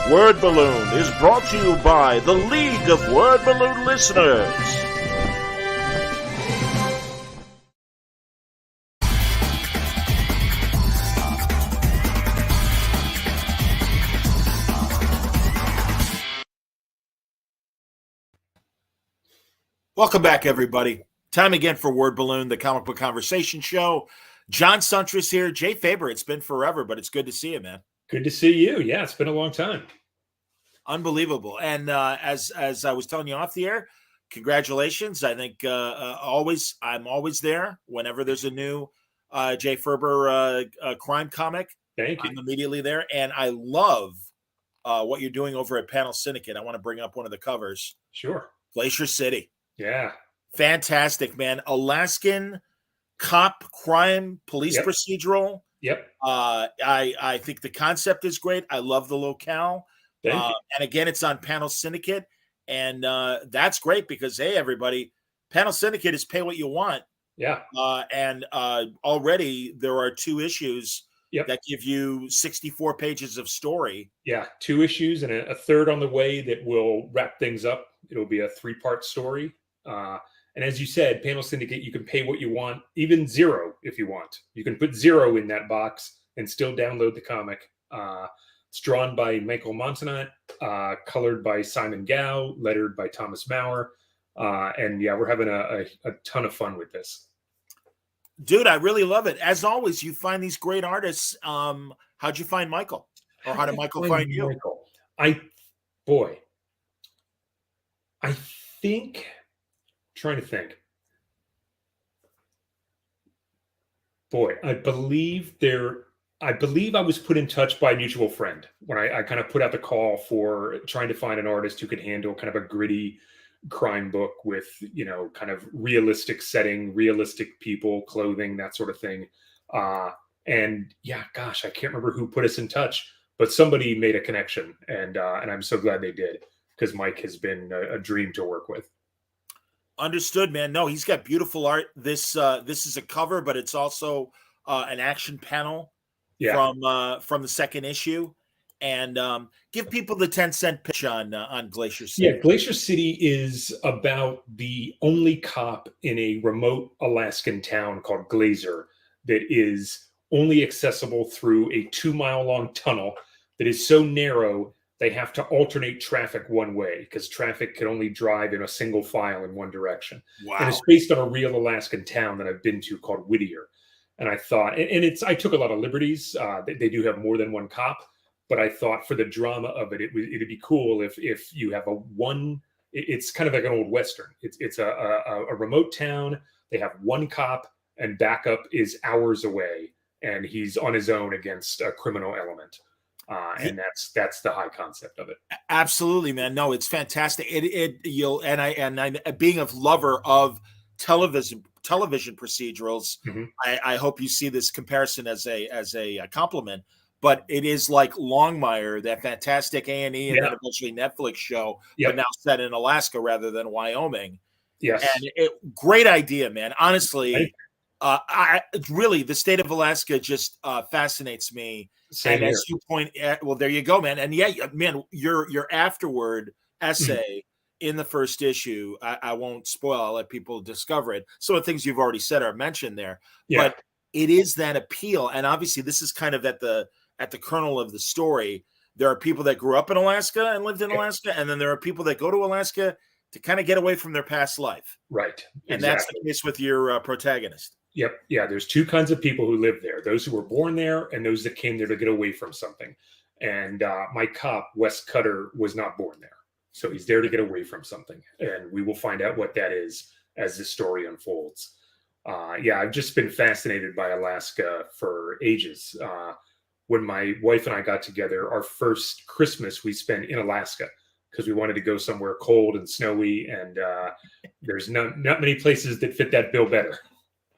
Word Balloon is brought to you by the League of Word Balloon Listeners. Welcome back, everybody. Time again for Word Balloon, the comic book conversation show. John Suntress here. Jay Faerber, it's been forever, but it's good to see you, man. Good to see you. Yeah, it's been a long time. Unbelievable. And as I was telling you off the air, congratulations. I think I'm always there whenever there's a new Jay Faerber crime comic. Thank you. I'm immediately there. And I love what you're doing over at Panel Syndicate. I want to bring up one of the covers. Sure. Glacier City. Yeah. Fantastic, man. Alaskan cop crime police procedural. Yep. I think the concept is great. I love the locale. And again, it's on Panel Syndicate. And that's great because, hey, everybody, Panel Syndicate is pay what you want. Yeah. And already there are 2 issues that give you 64 pages of story. Yeah. 2 issues and a third on the way that will wrap things up. It'll be a 3-part story. And as you said, Panel Syndicate, you can pay what you want, even 0 if you want. You can put 0 in that box and still download the comic. It's drawn by Michael Montenat, colored by Simon Gao, lettered by Thomas Maurer. And yeah, we're having a ton of fun with this. Dude, I really love it. As always, you find these great artists. How'd you find Michael? Or how did Michael find you? Michael? I think... Trying to think. I believe I was put in touch by a mutual friend when I kind of put out the call for trying to find an artist who could handle kind of a gritty crime book with, kind of realistic setting, realistic people, clothing, that sort of thing. And yeah, gosh, I can't remember who put us in touch, but somebody made a connection, and I'm so glad they did, because Mike has been a dream to work with. Understood, man. No, he's got beautiful art. This is a cover, but it's also an action panel from the second issue. And give people the 10-cent pitch on Glacier City. Yeah, Glacier City is about the only cop in a remote Alaskan town called Glacier that is only accessible through a 2-mile-long tunnel that is so narrow they have to alternate traffic one way because traffic can only drive in a single file in one direction. Wow. And it's based on a real Alaskan town that I've been to called Whittier. And I thought, I took a lot of liberties. They do have more than one cop, but I thought for the drama of it, it'd be cool if you have it's kind of like an old Western. It's a remote town. They have one cop and backup is hours away. And he's on his own against a criminal element. And that's the high concept of it. Absolutely, man. No, it's fantastic. I being a lover of television procedurals, mm-hmm. I hope you see this comparison as a compliment. But it is like Longmire, that fantastic A&E and then eventually Netflix show, but now set in Alaska rather than Wyoming. Yes, and great idea, man. Honestly, really the state of Alaska just fascinates me. Same as you point at, well, there you go, man. And yeah, man, your afterward essay in the first issue, I won't spoil, I'll let people discover it. Some of the things you've already said are mentioned there, but it is that appeal. And obviously this is kind of at the kernel of the story. There are people that grew up in Alaska and lived in Alaska, and then there are people that go to Alaska to kind of get away from their past life. Right. And that's the case with your protagonist. Yep. Yeah. There's 2 kinds of people who live there: those who were born there and those that came there to get away from something. And my cop, Wes Cutter, was not born there. So he's there to get away from something. And we will find out what that is as the story unfolds. I've just been fascinated by Alaska for ages. When my wife and I got together, our first Christmas we spent in Alaska because we wanted to go somewhere cold and snowy. And there's not many places that fit that bill better.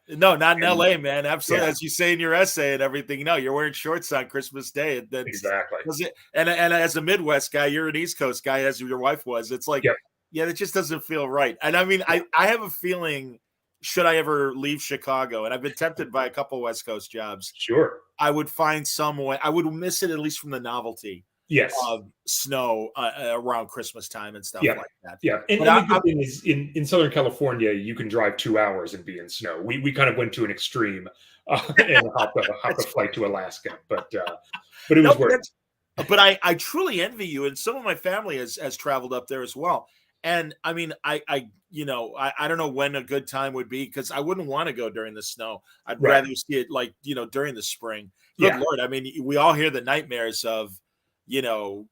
No, not in LA, man. Absolutely. As you say in your essay and everything, you're wearing shorts on Christmas Day. Exactly. And as a Midwest guy, you're an East Coast guy, as your wife was. It's like, it just doesn't feel right. And I mean, I have a feeling, should I ever leave Chicago, and I've been tempted by a couple West Coast jobs. Sure. I would find some way. I would miss it, at least from the novelty Yes. Snow around Christmas time and stuff Yeah. like that. Yeah. And the good thing is in Southern California, you can drive 2 hours and be in snow. We kind of went to an extreme and hopped a flight to Alaska, but it was worth it. But I truly envy you, and some of my family has traveled up there as well. And I mean, I don't know when a good time would be, because I wouldn't want to go during the snow. I'd Right. rather see it like, during the spring. Good Yeah. Lord. I mean, we all hear the nightmares of,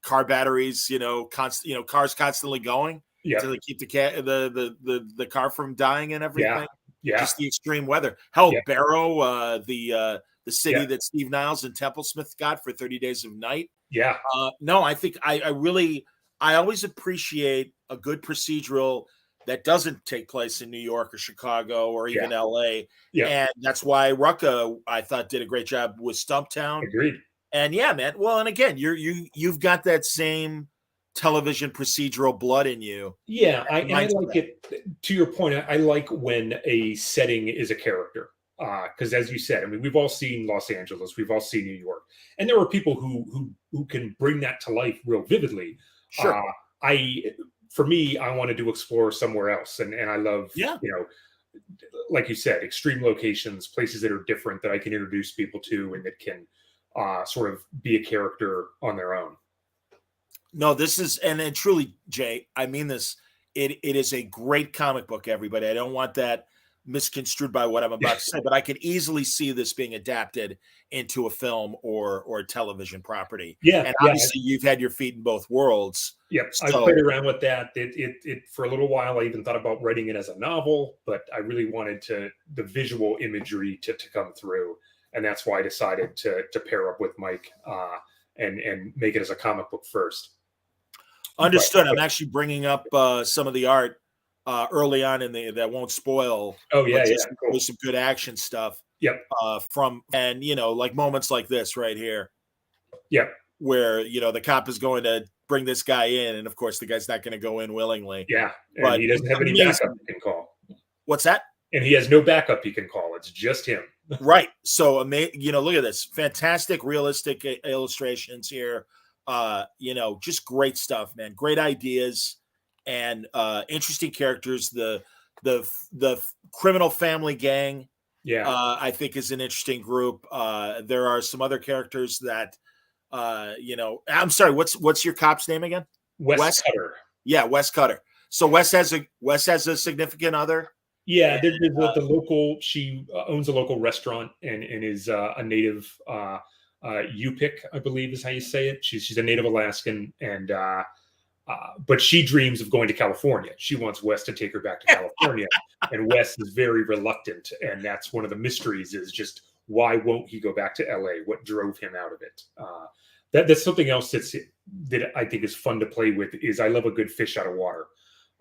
car batteries, cars constantly going Yeah. to keep the car from dying and everything. Yeah. Just the extreme weather. Hell, Yeah. Barrow, the city Yeah. that Steve Niles and Templesmith got for 30 Days of Night. Yeah. No, I think I always appreciate a good procedural that doesn't take place in New York or Chicago or even LA. Yeah. And that's why Rucka, I thought, did a great job with Stumptown. Agreed. And yeah, man. Well, and again, you've got that same television procedural blood in you. Yeah, I like it. To your point, I like when a setting is a character, because as you said, I mean, we've all seen Los Angeles, we've all seen New York, and there are people who can bring that to life real vividly. Sure. For me, I wanted to explore somewhere else, and I love, like you said, extreme locations, places that are different that I can introduce people to, and that can sort of be a character on their own. No, this is, and truly, Jay, I mean this, it is a great comic book, everybody. I don't want that misconstrued by what I'm about to say, but I could easily see this being adapted into a film or a television property. Yeah. And obviously you've had your feet in both worlds. Yep. So, I played around with that. It for a little while, I even thought about writing it as a novel, but I really wanted the visual imagery to come through. And that's why I decided to pair up with Mike and make it as a comic book first. Understood. I'm actually bringing up some of the art early on that won't spoil. Oh yeah, cool. With some good action stuff. Yep. Like moments like this right here. Yep. Where the cop is going to bring this guy in, and of course the guy's not going to go in willingly. Yeah, and but he doesn't have any backup he can call. What's that? And he has no backup he can call. It's just him. Right. So look at this. Fantastic realistic illustrations here. Just great stuff, man. Great ideas and interesting characters. The criminal family gang, I think is an interesting group. There are some other characters that, I'm sorry. What's your cop's name again? Wes Cutter. Yeah, Wes Cutter. So Wes has a significant other. Yeah, there's the local. She owns a local restaurant and is a native. Yupik, I believe is how you say it. She's a native Alaskan, and but she dreams of going to California. She wants Wes to take her back to California, and Wes is very reluctant. And that's one of the mysteries: is just why won't he go back to LA? What drove him out of it? That's something else that I think is fun to play with. Is I love a good fish out of water,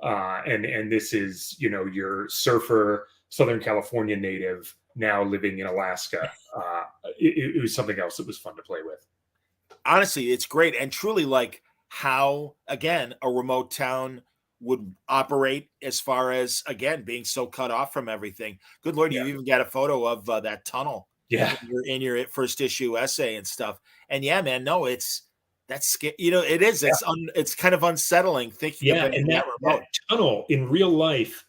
and this is your surfer, Southern California native, now living in Alaska. It was something else that was fun to play with. Honestly, it's great. And truly, like how, again, a remote town would operate as far as, again, being so cut off from everything. Good Lord, you even got a photo of that tunnel in your first issue essay and stuff. And yeah, man, no, it is. It's kind of unsettling thinking of it in that remote. That tunnel in real life,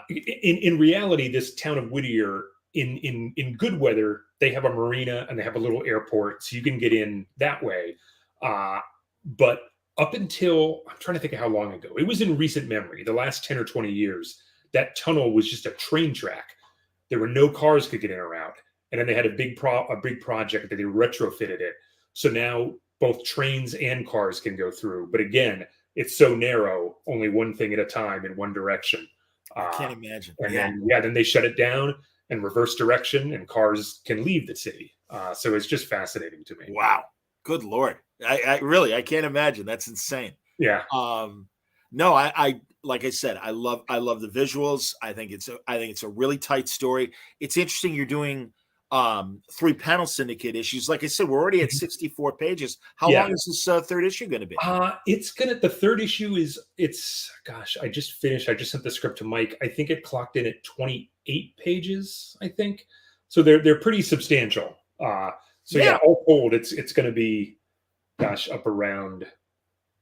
in reality, this town of Whittier, in good weather, they have a marina and they have a little airport, so you can get in that way. But up until, I'm trying to think of how long ago, it was in recent memory, the last 10 or 20 years, that tunnel was just a train track. There were no cars could get in or out. And then they had a big project that they retrofitted it. So now both trains and cars can go through. But again, it's so narrow, only one thing at a time in one direction. I can't imagine. And then they shut it down and reverse direction, and cars can leave the city. So it's just fascinating to me. Wow. Good Lord. I can't imagine. That's insane. Yeah. No, I like I said, I love the visuals. I think it's a really tight story. It's interesting you're doing 3 Panel Syndicate issues. Like I said, we're already at 64 pages. How long is this third issue going to be? The third issue I just finished. I just sent the script to Mike. I think it clocked in at 28 pages, I think. So they're pretty substantial. All told, it's going to be gosh, up around,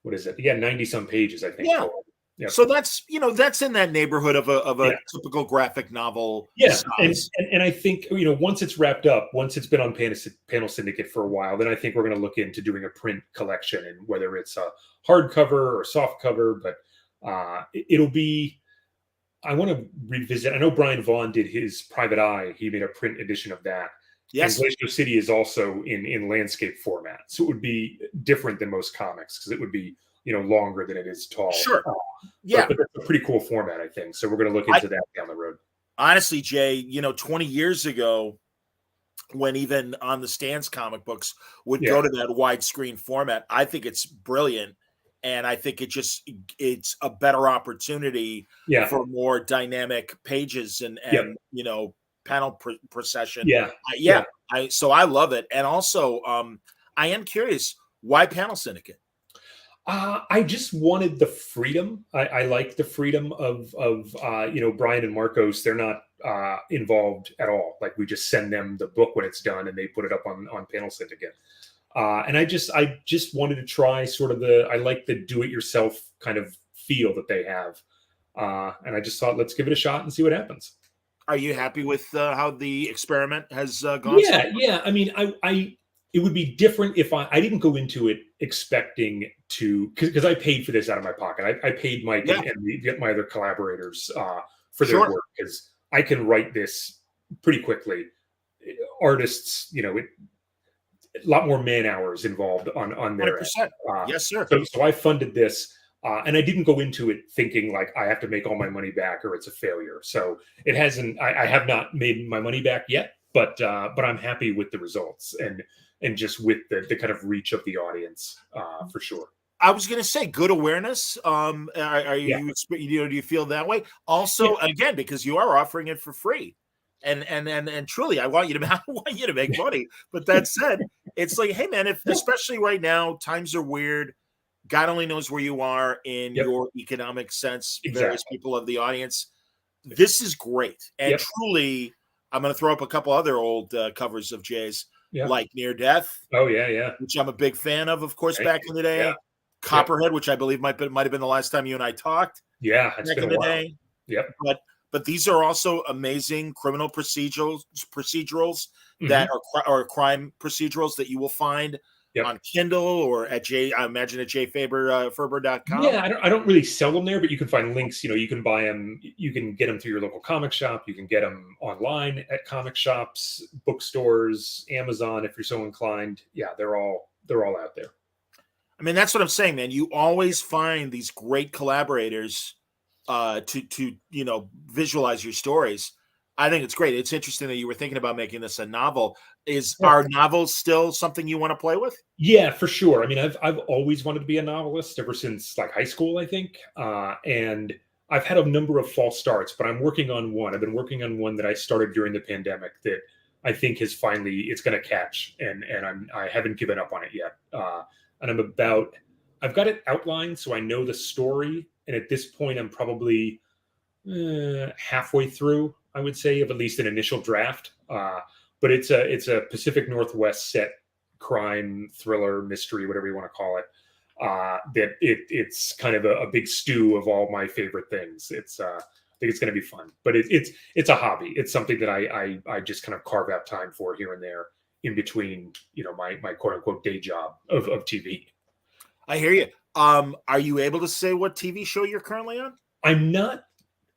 what is it? Yeah, 90 some pages, I think. Yeah. Total. Yep. So that's, that's in that neighborhood of a Yeah. typical graphic novel Yeah, size. and I think, once it's wrapped up, once it's been on Panel Syndicate for a while, then I think we're going to look into doing a print collection, and whether it's a hardcover or soft cover. But it'll be. I want to revisit. I know Brian Vaughan did his Private Eye. He made a print edition of that. And Yes. Glacier City is also in landscape format, so it would be different than most comics because it would be longer than it is tall. Sure. Yeah. But that's a pretty cool format, I think. So we're going to look into that down the road. Honestly, Jay, 20 years ago, when even On the Stands comic books would go to that widescreen format, I think it's brilliant. And I think it's a better opportunity for more dynamic pages and panel procession. So I love it. And also, I am curious, why Panel Syndicate? I just wanted the freedom. I like the freedom of Brian and Marcos. They're not involved at all. Like, we just send them the book when it's done, and they put it up on Panel Syndicate. And I just wanted to try sort of I like the do-it-yourself kind of feel that they have. And I just thought, let's give it a shot and see what happens. Are you happy with how the experiment has gone? Yeah. I mean, it would be different if I didn't go into it expecting to, because I paid for this out of my pocket. I paid Mike and get my other collaborators for their work, because I can write this pretty quickly. Artists, a lot more man hours involved on their 100%. Yes, sir. So I funded this, and I didn't go into it thinking like I have to make all my money back or it's a failure. So it hasn't. I have not made my money back yet, but I'm happy with the results and just with the kind of reach of the audience for sure. I was going to say, good awareness. Are you do you feel that way? Also, again, because you are offering it for free. And truly, I want you to make money. But that said, it's like, hey man, especially right now, times are weird. God only knows where you are in your economic sense. Exactly. Various people of the audience. This is great, and truly, I'm going to throw up a couple other old covers of Jay's, like Near Death. Oh yeah, which I'm a big fan of course, back in the day. Copperhead, which I believe might have been the last time you and I talked. Yeah, it's back been in the a while. day. Yep. But these are also amazing criminal procedurals that are crime procedurals that you will find on Kindle or at I imagine at Faerber.com. Yeah, I don't really sell them there, but you can find links. You can buy them. You can get them through your local comic shop. You can get them online at comic shops, bookstores, Amazon, if you're so inclined. Yeah, they're all out there. I mean, that's what I'm saying, man. You always find these great collaborators to visualize your stories. I think it's great. It's interesting that you were thinking about making this a novel. Are novels still something you want to play with? Yeah, for sure. I mean, I've always wanted to be a novelist ever since like high school, I think. And I've had a number of false starts, but I'm working on one. I've been working on one that I started during the pandemic that I think it's going to catch, and I haven't given up on it yet. And I've got it outlined, so I know the story. And at this point, I'm probably halfway through, I would say, of at least an initial draft. But it's a Pacific Northwest set crime thriller mystery, whatever you want to call it. It's kind of a big stew of all my favorite things. I think it's going to be fun, but it's a hobby. It's something that I just kind of carve out time for here and there in between, my quote unquote day job of TV. I hear you. Are you able to say what TV show you're currently on? I'm not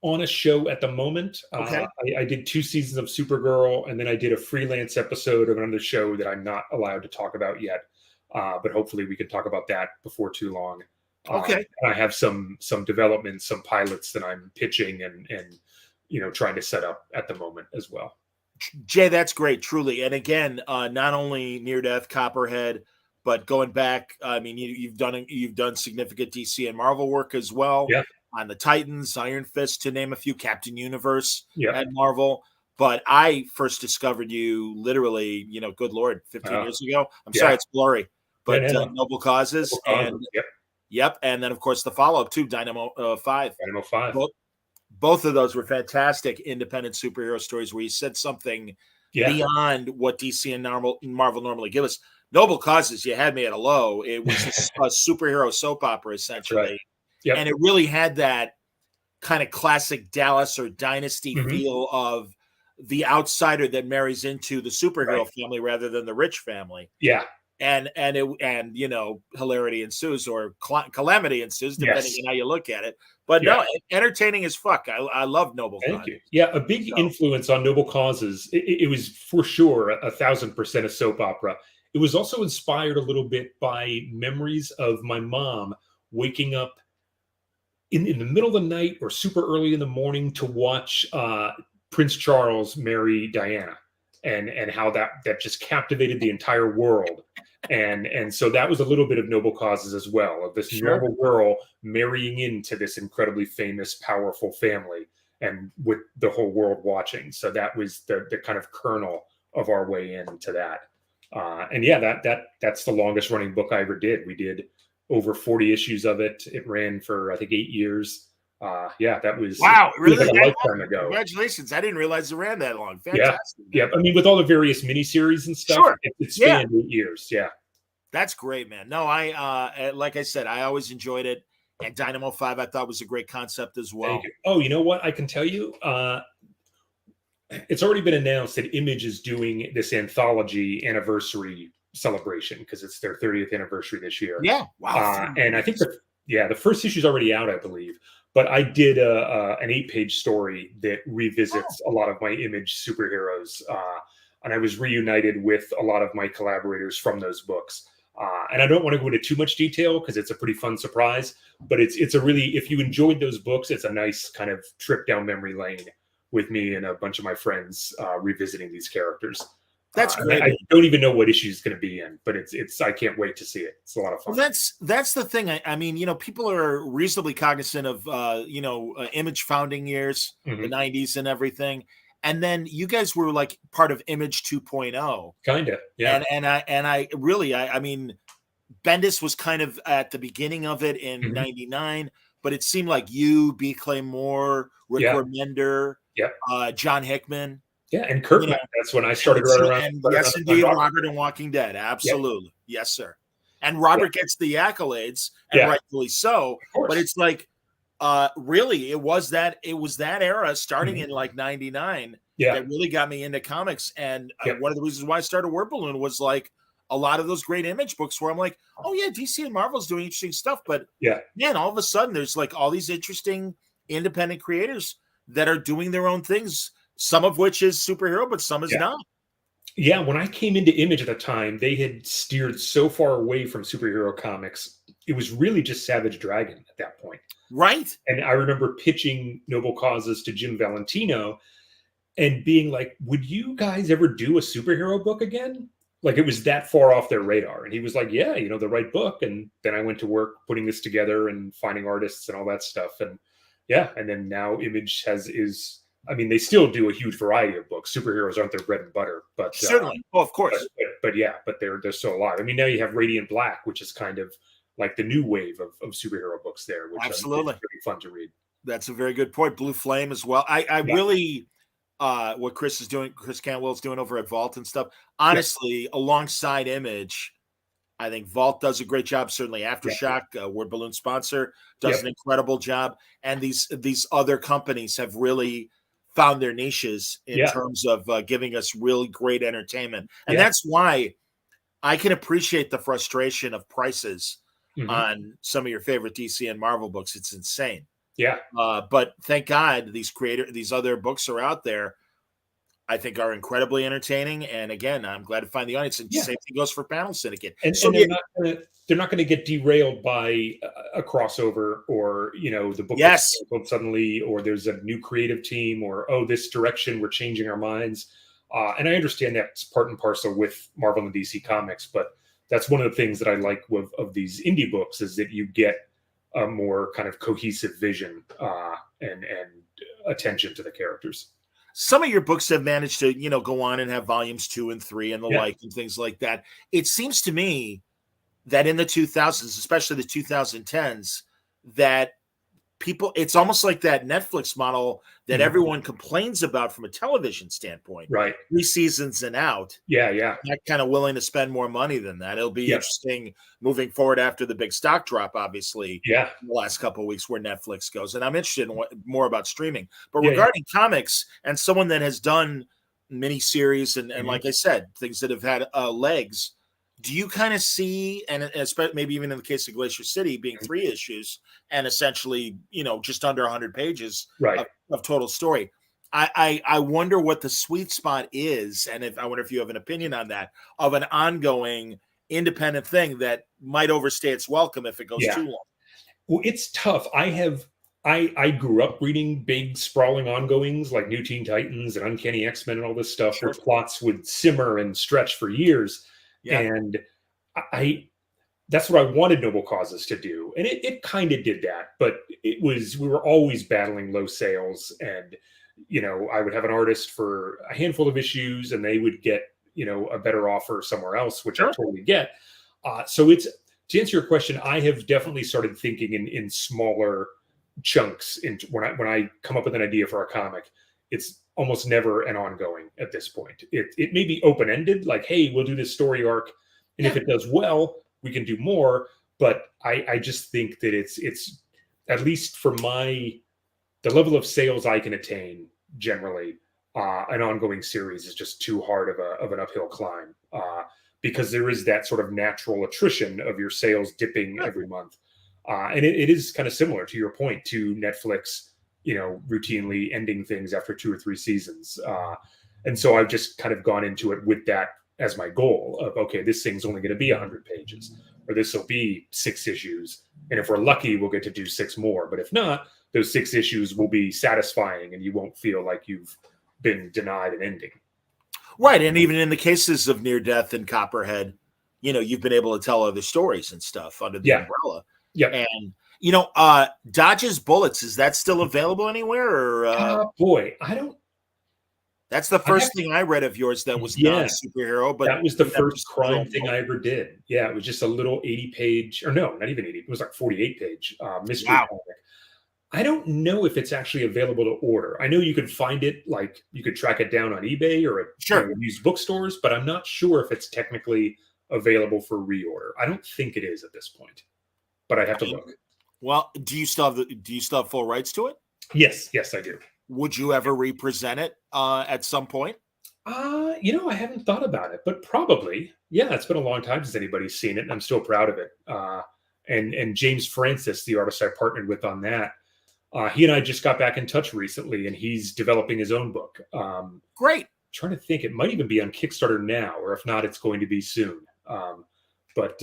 on a show at the moment. Okay. I did 2 seasons of Supergirl, and then I did a freelance episode of another show that I'm not allowed to talk about yet. But hopefully we can talk about that before too long. Okay. I have some developments, some pilots that I'm pitching and trying to set up at the moment as well. Jay, that's great, truly. And again, not only Near Death, Copperhead, but going back, I mean, you've done significant DC and Marvel work as well. Yeah. On the Titans, Iron Fist, to name a few, Captain Universe at Yeah. Marvel. But I first discovered you literally, good Lord, 15 years ago. I'm sorry, it's blurry, but Noble Causes. And and then of course the follow-up to Dynamo 5. Dynamo 5. Both of those were fantastic independent superhero stories where you said something beyond what DC and Marvel normally give us. Noble Causes, you had me at a low. It was a superhero soap opera, That's right. essentially. Yep. And it really had that kind of classic Dallas or Dynasty Mhm. feel of the outsider that marries into the superhero Right. family rather than the rich family. Yeah. And hilarity ensues or calamity ensues, depending Yes. on how you look at it. But Yeah. no, entertaining as fuck. I love Noble Thank Causes. you. Yeah, a big influence on Noble Causes. It was for sure 1,000% a soap opera. It was also inspired a little bit by memories of my mom waking up in the middle of the night or super early in the morning to watch Prince Charles marry Diana, and how that just captivated the entire world. And so that was a little bit of Noble Causes as well, of this Sure. normal girl marrying into this incredibly famous, powerful family, and with the whole world watching. So that was the kind of kernel of our way into that. And yeah, that's the longest running book I ever did. We did over 40 issues of it. It ran for, I think, 8 years. Yeah, that was wow, really like a that lifetime long? ago. Congratulations! I didn't realize it ran that long. Yeah, Fantastic. yeah. I mean, with all the various miniseries and stuff, Sure. it spanned 8 years. Yeah, That's great, man. No, I like I said, I always enjoyed it. And Dynamo 5 I thought was a great concept as well. thank you. Oh, you know what? I can tell you, it's already been announced that Image is doing this anthology anniversary celebration because it's their 30th anniversary this year. Yeah. Wow. And I think the first issue is already out, I believe. But I did an 8-page story that revisits a lot of my Image superheroes, and I was reunited with a lot of my collaborators from those books. And I don't want to go into too much detail because it's a pretty fun surprise. But it's a really, if you enjoyed those books, it's a nice kind of trip down memory lane with me and a bunch of my friends revisiting these characters. That's great. I don't even know what issue is going to be in, but it's I can't wait to see it. It's a lot of fun. Well, that's the thing. I mean, people are reasonably cognizant of Image founding years, the 90s and everything. And then you guys were like part of Image 2.0. Kind of. Yeah. And I really I mean, Bendis was kind of at the beginning of it in 99, but it seemed like you, B. Clay Moore, Rick Remender, John Hickman. Yeah, and Kirkman. That's when I started right around. And yes, indeed, Robert and Walking Dead. Absolutely. Yep. Yes, sir. And Robert gets the accolades, and rightfully so. But it's like, really, it was that era starting in like 99 that really got me into comics. And one of the reasons why I started Word Balloon was like a lot of those great Image books where I'm like, oh yeah, DC and Marvel's doing interesting stuff. But man, all of a sudden there's like all these interesting independent creators that are doing their own things. Some of which is superhero, but some is not. Yeah, when I came into Image at the time, they had steered so far away from superhero comics. It was really just Savage Dragon at that point. Right. And I remember pitching Noble Causes to Jim Valentino and being like, would you guys ever do a superhero book again? Like, it was that far off their radar. And he was like, yeah, the right book. And then I went to work putting this together and finding artists and all that stuff. And and then now Image is I mean, they still do a huge variety of books. Superheroes aren't their bread and butter, but certainly, of course. But they're still alive. I mean, now you have Radiant Black, which is kind of like the new wave of superhero books there, which absolutely is really fun to read. That's a very good point. Blue Flame as well. I really what Chris Cantwell's doing over at Vault and stuff. Honestly, alongside Image, I think Vault does a great job. Certainly, Aftershock, Word Balloon sponsor, does an incredible job, and these other companies have really found their niches in terms of giving us really great entertainment. And that's why I can appreciate the frustration of prices on some of your favorite DC and Marvel books. It's insane. Yeah. But thank God these other books are out there, I think are incredibly entertaining. And again, I'm glad to find the audience. And same thing goes for Panel Syndicate. And so they're not going to get derailed by a crossover or, the book suddenly, or there's a new creative team, or, this direction, we're changing our minds. And I understand that's part and parcel with Marvel and DC Comics, but that's one of the things that I like of these indie books is that you get a more kind of cohesive vision and attention to the characters. Some of your books have managed to, go on and have volumes 2 and 3 and the like and things like that. It seems to me that in the 2000s, especially the 2010s, that people, it's almost like that Netflix model that everyone complains about from a television standpoint. Right. 3 seasons and out. Yeah. Not kind of willing to spend more money than that. It'll be interesting moving forward after the big stock drop, obviously, in the last couple of weeks where Netflix goes. And I'm interested in more about streaming. But regarding comics and someone that has done miniseries and like I said, things that have had legs, do you kind of see, and especially maybe even in the case of Glacier City being 3 issues and essentially, just under 100 pages of total story, I wonder what the sweet spot is, and I wonder if you have an opinion on that, of an ongoing independent thing that might overstay its welcome if it goes too long. Well, it's tough. I grew up reading big sprawling ongoings like New Teen Titans and Uncanny X-Men and all this stuff where plots would simmer and stretch for years. Yeah. And that's what I wanted Noble Causes to do. And it kind of did that, but we were always battling low sales. And, I would have an artist for a handful of issues and they would get, a better offer somewhere else, which I totally get. So to answer your question, I have definitely started thinking in smaller chunks. When I come up with an idea for a comic, it's almost never an ongoing at this point. It may be open-ended, like, hey, we'll do this story arc, and if it does well, we can do more. But I just think that it's at least for the level of sales I can attain generally, an ongoing series is just too hard of an uphill climb, because there is that sort of natural attrition of your sales dipping every month. And it is kind of similar to your point to Netflix, routinely ending things after 2 or 3 seasons. And so I've just kind of gone into it with that as my goal of, okay, this thing's only going to be 100 pages, or this will be 6 issues. And if we're lucky, we'll get to do 6 more. But if not, those 6 issues will be satisfying and you won't feel like you've been denied an ending. Right. And even in the cases of Near Death and Copperhead, you've been able to tell other stories and stuff under the umbrella. Yeah. And, Dodge's Bullets, is that still available anywhere? Or boy, I don't. That's the first thing I read of yours that was not a superhero, but that was the first crime thing I ever did. Yeah, it was just a little 80-page, or no, not even 80. It was like 48-page mystery comic. I don't know if it's actually available to order. I know you could find it, like you could track it down on eBay or at used bookstores, but I'm not sure if it's technically available for reorder. I don't think it is at this point, but I'd have to look. Well, do you still have full rights to it? Yes, I do. Would you ever represent it at some point? I haven't thought about it, but probably. Yeah, it's been a long time since anybody's seen it, and I'm still proud of it. And James Francis, the artist I partnered with on that, he and I just got back in touch recently, and he's developing his own book. Great. I'm trying to think, it might even be on Kickstarter now, or if not, it's going to be soon. But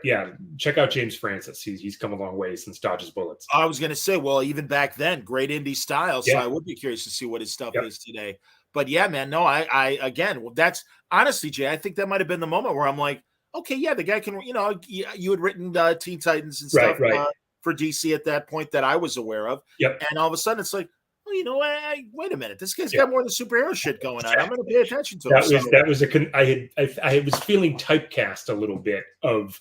yeah, check out James Francis. He's come a long way since Dodge's Bullets. I was going to say, well, even back then, great indie style. So I would be curious to see what his stuff is today. But yeah, man, no, that's honestly, Jay, I think that might've been the moment where I'm like, okay, yeah, the guy can, you had written Teen Titans and stuff for DC at that point that I was aware of. Yep. And all of a sudden it's like, well, wait a minute, this guy's got more than superhero shit going on. I'm going to pay attention to it. I was feeling typecast a little bit of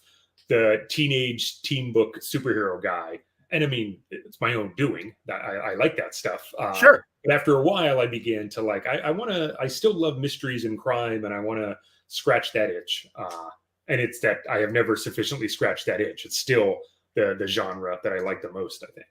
the teenage teen book superhero guy. And I mean, it's my own doing. I like that stuff. Sure. But after a while, I began to I still love mysteries and crime, and I want to scratch that itch. And it's that I have never sufficiently scratched that itch. It's still the genre that I like the most, I think.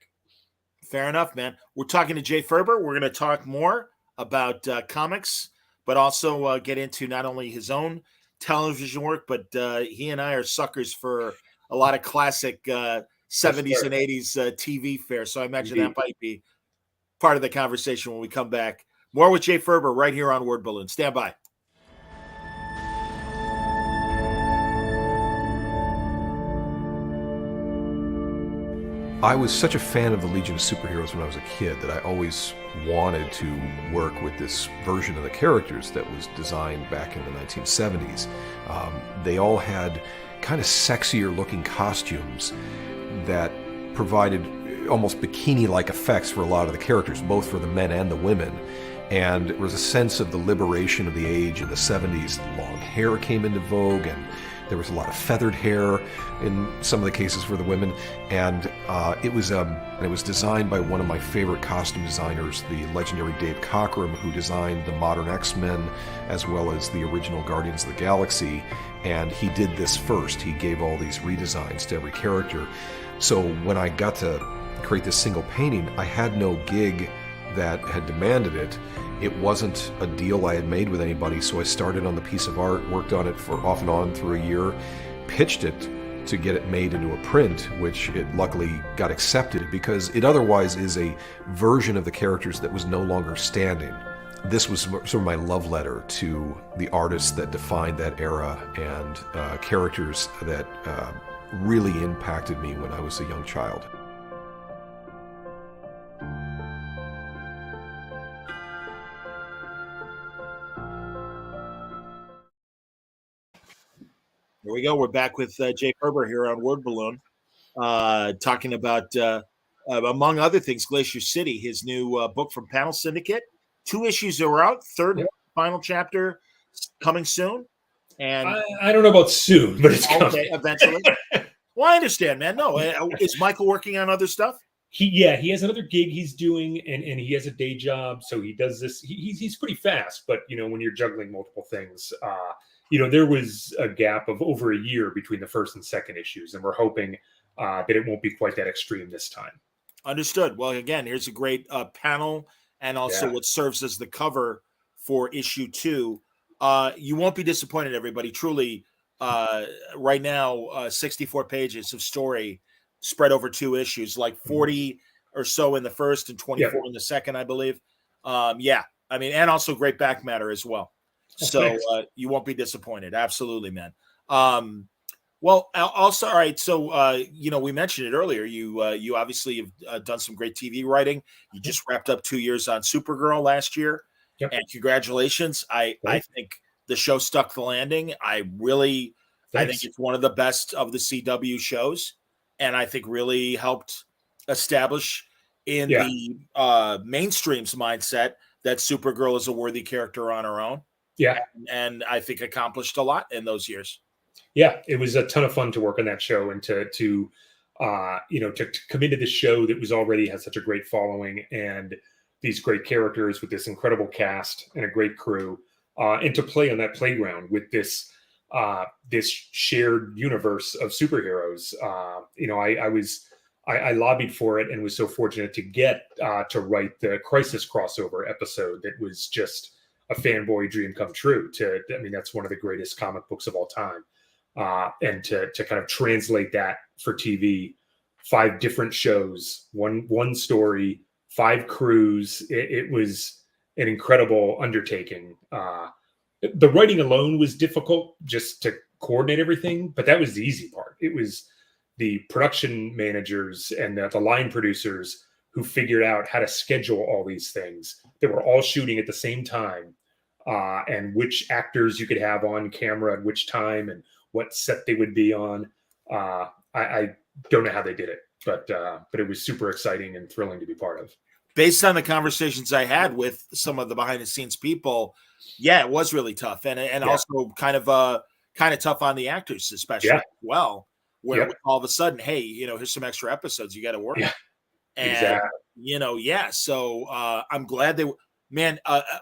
Fair enough, man. We're talking to Jay Faerber. We're going to talk more about comics, but also get into not only his own television work, but he and I are suckers for a lot of classic 70s and 80s TV fare. So I imagine that might be part of the conversation when we come back. More with Jay Faerber right here on Word Balloon. Stand by. I was such a fan of the Legion of Superheroes when I was a kid that I always wanted to work with this version of the characters that was designed back in the 1970s. They all had kind of sexier looking costumes that provided almost bikini-like effects for a lot of the characters, both for the men and the women. And there was a sense of the liberation of the age in the 70s. Long hair came into vogue, and There was a lot of feathered hair in some of the cases for the women, and it was designed by one of my favorite costume designers, the legendary Dave Cockrum, who designed the modern X-Men as well as the original Guardians of the Galaxy. And he did this first. He gave all these redesigns to every character. So when I got to create this single painting, I had no gig that had demanded it. It wasn't a deal I had made with anybody, so I started on the piece of art, worked on it for off and on through a year, pitched it to get it made into a print, which it luckily got accepted because it otherwise is a version of the characters that was no longer standing. This was sort of my love letter to the artists that defined that era and characters that really impacted me when I was a young child. Here we go. We're back with Jay Faerber here on Word Balloon, talking about, among other things, Glacier City, his new book from Panel Syndicate. 2 issues are out. Third final chapter coming soon. And I don't know about soon, but it's coming. Okay, eventually. Well, I understand, man. No, is Michael working on other stuff? He has another gig he's doing, and he has a day job, so he does this. He's pretty fast, but when you're juggling multiple things, there was a gap of over a year between the first and second issues, and we're hoping that it won't be quite that extreme this time. Understood. Well, again, here's a great panel, and also what serves as the cover for issue 2. You won't be disappointed, everybody. Truly, right now, 64 pages of story spread over 2 issues, like 40 or so in the first and 24 in the second, I believe. And also great back matter as well. So you won't be disappointed. Absolutely, man. Well, also, all right. So, we mentioned it earlier. You obviously have done some great TV writing. You just wrapped up 2 years on Supergirl last year. Yep. And congratulations. I think the show stuck the landing. I think it's one of the best of the CW shows. And I think really helped establish in the mainstream's mindset that Supergirl is a worthy character on her own. Yeah. And I think accomplished a lot in those years. Yeah, it was a ton of fun to work on that show and to come into this show that was already had such a great following and these great characters with this incredible cast and a great crew, and to play on that playground with this shared universe of superheroes. I lobbied for it and was so fortunate to get to write the Crisis crossover episode that was just a fanboy dream come true. That's one of the greatest comic books of all time. And to kind of translate that for TV, 5 different shows, one story, 5 crews. It was an incredible undertaking. The writing alone was difficult just to coordinate everything, but that was the easy part. It was the production managers and the line producers who figured out how to schedule all these things that were all shooting at the same time, and which actors you could have on camera at which time and what set they would be on. I don't know how they did it, but it was super exciting and thrilling to be part of. Based on the conversations I had with some of the behind the scenes people, it was really tough, and also kind of tough on the actors, especially as well, where all of a sudden, hey, here's some extra episodes you got to work on. And exactly. So I'm glad they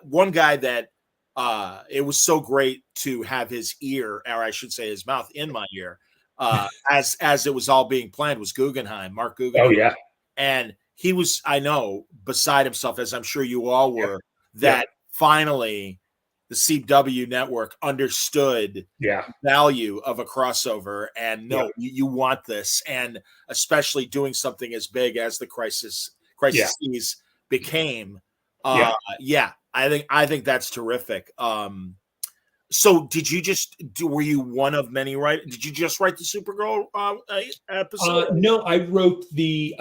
one guy that it was so great to have his ear, or I should say his mouth, in my ear as it was all being planned was Mark Guggenheim. Oh yeah. And he was, I know, beside himself, as I'm sure you all were, that finally the CW network understood the value of a crossover and you want this, and especially doing something as big as the Crisis became. I think that's terrific. So did you were you one of many writers? Did you just write the Supergirl episode? No, I wrote the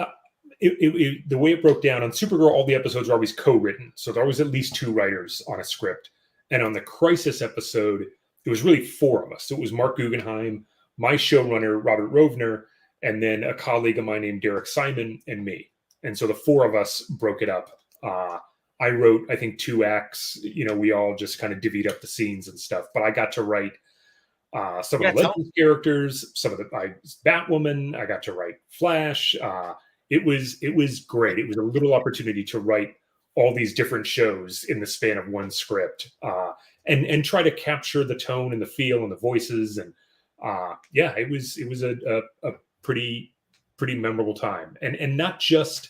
way it broke down on Supergirl. All the episodes are always co-written, so there was at least 2 writers on a script. And on the Crisis episode, it was really 4 of us. So it was Mark Guggenheim, my showrunner, Robert Rovner, and then a colleague of mine named Derek Simon and me. And so the 4 of us broke it up. I wrote, I think, 2 acts. We all just kind of divvied up the scenes and stuff. But I got to write Some of the Legends characters, some of the Batwoman. I got to write Flash. It was great. It was a little opportunity to write all these different shows in the span of one script, and try to capture the tone and the feel and the voices. And it was a pretty memorable time. And not just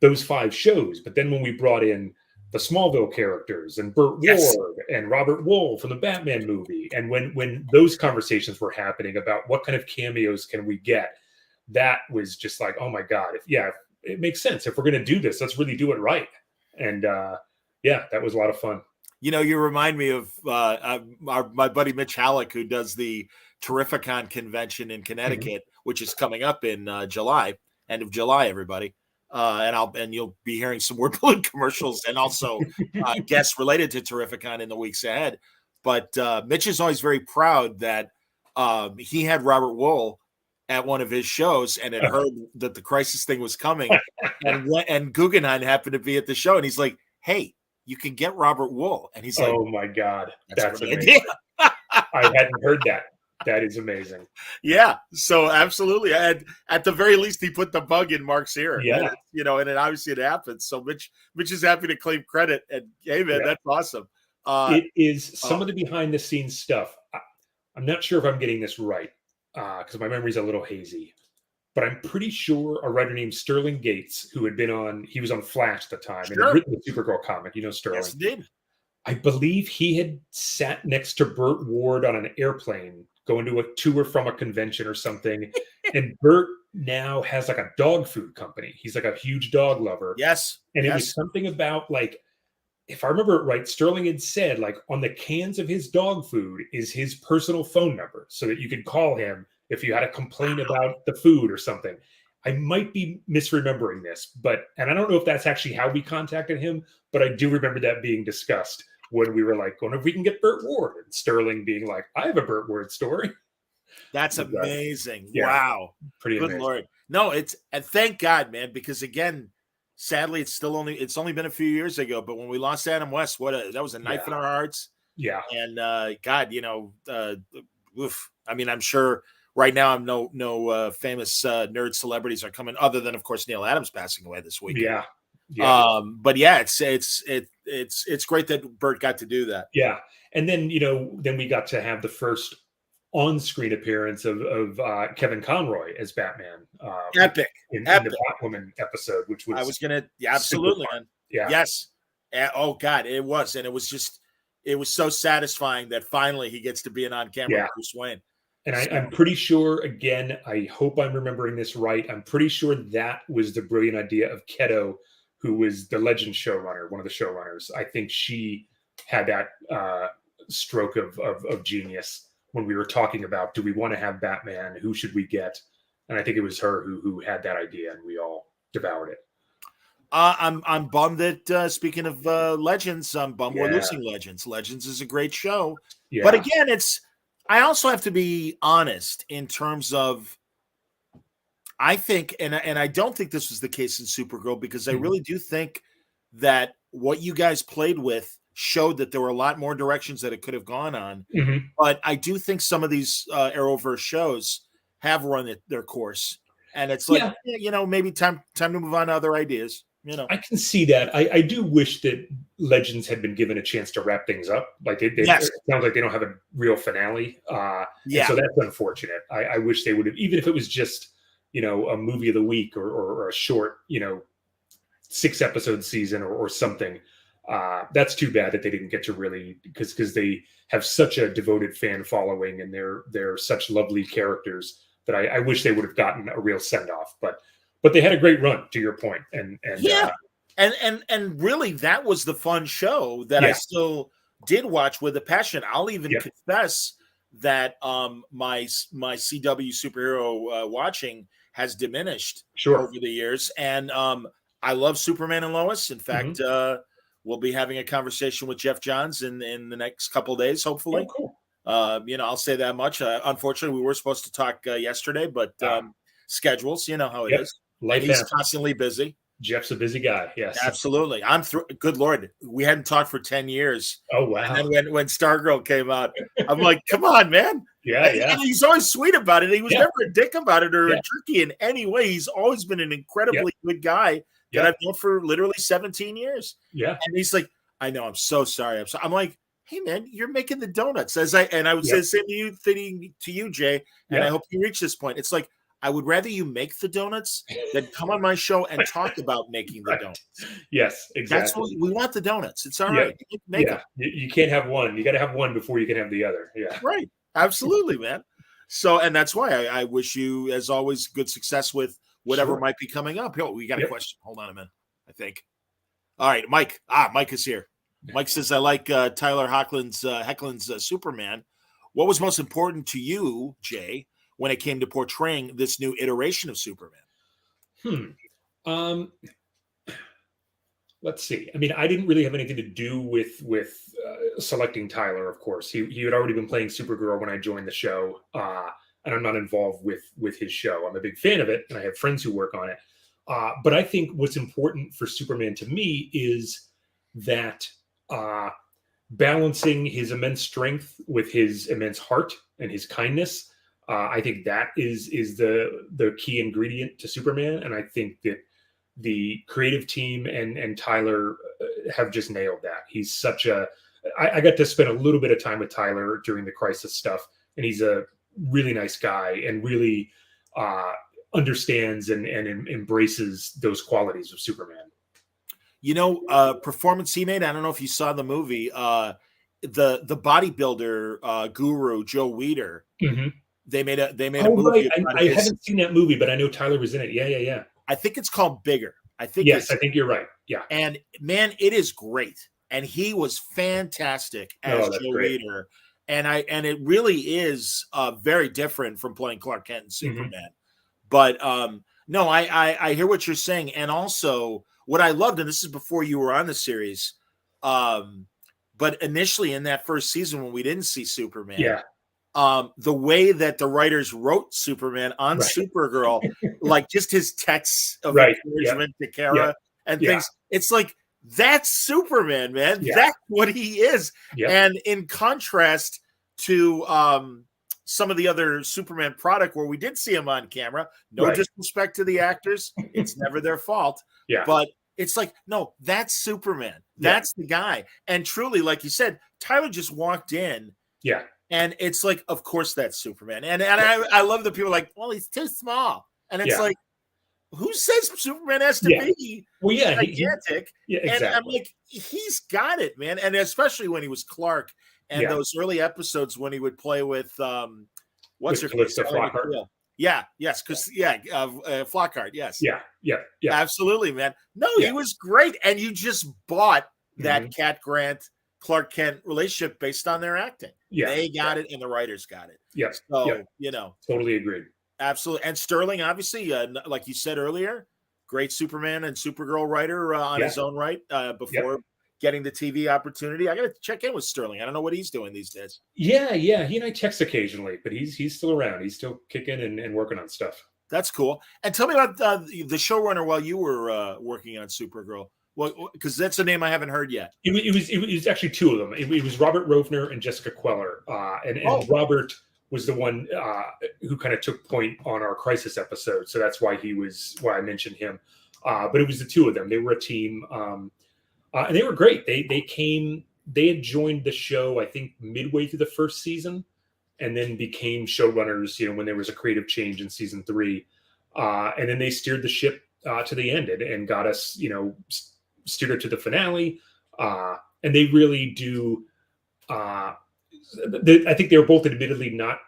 those 5 shows, but then when we brought in the Smallville characters and Burt Ward and Robert Wool from the Batman movie, and when those conversations were happening about what kind of cameos can we get, that was just like, oh my God, it makes sense. If we're going to do this, let's really do it right. And that was a lot of fun. You remind me of my buddy Mitch Halleck, who does the Terrificon convention in Connecticut, which is coming up in July, end of July, everybody. And you'll be hearing some Word Balloon commercials and also guests related to Terrificon in the weeks ahead. But Mitch is always very proud that he had Robert Wool at one of his shows and had heard that the Crisis thing was coming, and Guggenheim happened to be at the show, and he's like, "Hey, you can get Robert Wool," and he's like, "Oh my God, that's amazing." Idea. I hadn't heard that. That is amazing. Yeah. So absolutely. And at the very least, he put the bug in Mark's ear. Yeah. And then obviously it happens. So Mitch is happy to claim credit. And hey, man, that's awesome. It is some of the behind the scenes stuff. I'm not sure if I'm getting this right because my memory's a little hazy, but I'm pretty sure a writer named Sterling Gates, who he was on Flash at the time and had written the Supergirl comic. Sterling. Yes, he did. I believe he had sat next to Burt Ward on an airplane going to a tour from a convention or something. And Burt now has like a dog food company. He's like a huge dog lover. Yes. And it was something about like, if I remember it right, Sterling had said like on the cans of his dog food is his personal phone number so that you could call him if you had a complaint about the food or something. I might be misremembering this, and I don't know if that's actually how we contacted him, but I do remember that being discussed when we were like, wonder if we can get Burt Ward, and Sterling being like, I have a Burt Ward story. That's amazing. Yeah, wow. Pretty Good amazing. Lord. No, and thank God, man, because again, sadly, it's only been a few years ago, but when we lost Adam West, that was a knife in our hearts. Yeah. And God, oof. I mean, I'm sure right now I'm no famous nerd celebrities are coming, other than of course Neil Adams passing away this week. Yeah. But yeah, it's great that Burt got to do that. Yeah. And then then we got to have the first on-screen appearance of Kevin Conroy as Batman. Epic. In the Batwoman episode, which was absolutely, man. Yeah. Yes. Oh God, it was, and it was so satisfying that finally he gets to be an on-camera Bruce Wayne. And I'm pretty sure, again, I hope I'm remembering this right. I'm pretty sure that was the brilliant idea of Keto, who was the Legends showrunner, one of the showrunners. I think she had that stroke of genius when we were talking about, do we want to have Batman? Who should we get? And I think it was her who had that idea, and we all devoured it. I'm bummed that speaking of Legends, I'm bummed we're losing Legends. Legends is a great show, but again, I also have to be honest in terms of, I think, and I don't think this was the case in Supergirl, because I really do think that what you guys played with showed that there were a lot more directions that it could have gone on. But I do think some of these Arrowverse shows have run their course, and it's like, maybe time to move on to other ideas. I can see that. I do wish that Legends had been given a chance to wrap things up. Like it sounds like they don't have a real finale. So that's unfortunate. I wish they would have, even if it was just, a movie of the week or a short, 6-episode season or something. That's too bad that they didn't get to really, because they have such a devoted fan following, and they're such lovely characters that I wish they would have gotten a real send off. But they had a great run, to your point. And really, that was the fun show that I still did watch with a passion. I'll even confess that my CW superhero watching has diminished over the years. And I love Superman and Lois. In fact, we'll be having a conversation with Jeff Johns in the next couple of days, hopefully. Oh, cool. I'll say that much. Unfortunately, we were supposed to talk yesterday, but schedules, you know how it is. He's constantly busy. Jeff's a busy guy. Yes, absolutely. I'm through. Good Lord, we hadn't talked for 10 years. Oh wow! And then when Stargirl came out, I'm like, come on, man. Yeah, yeah. And he's always sweet about it. He was never a dick about it or a jerky in any way. He's always been an incredibly good guy that I've known for literally 17 years. Yeah. And he's like, I know, I'm so sorry. I'm like, hey man, you're making the donuts. I would say the same to you, Jay. And I hope you reach this point. It's like, I would rather you make the donuts than come on my show and talk about making the donuts. Yes, exactly. That's what we want, the donuts. It's all right. Make them. You can't have one. You got to have one before you can have the other. Yeah. Right. Absolutely, man. So, and that's why I wish you, as always, good success with whatever might be coming up. Yo, we got a question. Hold on a minute, I think. All right, Mike. Mike is here. Mike says, I like Tyler Hoechlin's Superman. What was most important to you, Jay, when it came to portraying this new iteration of Superman? Let's see. I mean, I didn't really have anything to do with selecting Tyler, of course. He had already been playing Supergirl when I joined the show, and I'm not involved with his show. I'm a big fan of it, and I have friends who work on it. But I think what's important for Superman to me is that balancing his immense strength with his immense heart and his kindness. I think that is the key ingredient to Superman, and I think that the creative team and Tyler have just nailed that. He's such I got to spend a little bit of time with Tyler during the Crisis stuff, and he's a really nice guy and really understands and embraces those qualities of Superman. Performance he made, I don't know if you saw the movie, the bodybuilder guru, Joe Weider. Mm-hmm. They made a movie. Right. I haven't seen that movie, but I know Tyler was in it. Yeah. I think it's called Bigger. I think you're right. Yeah. And man, it is great. And he was fantastic as Joe Weider. And it really is very different from playing Clark Kent and Superman. Mm-hmm. But no, I hear what you're saying. And also what I loved, and this is before you were on the series, but initially in that first season when we didn't see Superman, the way that the writers wrote Superman on Supergirl, like just his texts of encouragement to Kara and things, it's like, that's Superman, man. Yeah. That's what he is. Yep. And in contrast to some of the other Superman product where we did see him on camera, no disrespect to the actors, it's never their fault. Yeah. But it's like, no, that's Superman. That's the guy. And truly, like you said, Tyler just walked in. Yeah. And it's like, of course, that's Superman. And I love that people are like, well, he's too small. And it's like, who says Superman has to be gigantic? Exactly. And I'm like, he's got it, man. And especially when he was Clark and those early episodes when he would play with what's her name? Flockhart. Yeah, yes, because Flockhart, yes. Yeah. Absolutely, man. No, he was great. And you just bought that Cat Grant, Clark Kent relationship based on their acting. Yeah. They got it and the writers got it. Yeah. So, Totally agreed. Absolutely. And Sterling, obviously, like you said earlier, great Superman and Supergirl writer on his own right before getting the TV opportunity. I got to check in with Sterling. I don't know what he's doing these days. Yeah. He and I text occasionally, but he's still around. He's still kicking and working on stuff. That's cool. And tell me about the showrunner while you were working on Supergirl. Well, because that's a name I haven't heard yet. It was actually two of them. It was Robert Rovner and Jessica Queller. And Robert was the one who kind of took point on our Crisis episode. So that's why I mentioned him. But it was the two of them. They were a team. And they were great. They had joined the show, I think, midway through the first season and then became showrunners, when there was a creative change in season 3. And then they steered the ship to the end and got us, steered it to the finale. And they really do. I think they were both admittedly not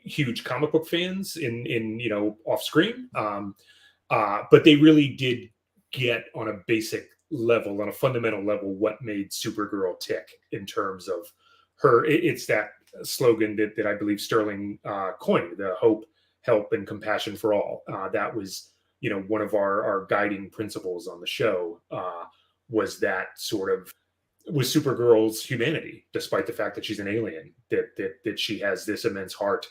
huge comic book fans in off screen. But they really did get on a basic level, on a fundamental level, what made Supergirl tick in terms of her. It's that slogan that I believe Sterling coined, the hope, help, and compassion for all. That was, one of our guiding principles on the show, was that sort of, was Supergirl's humanity, despite the fact that she's an alien, that she has this immense heart,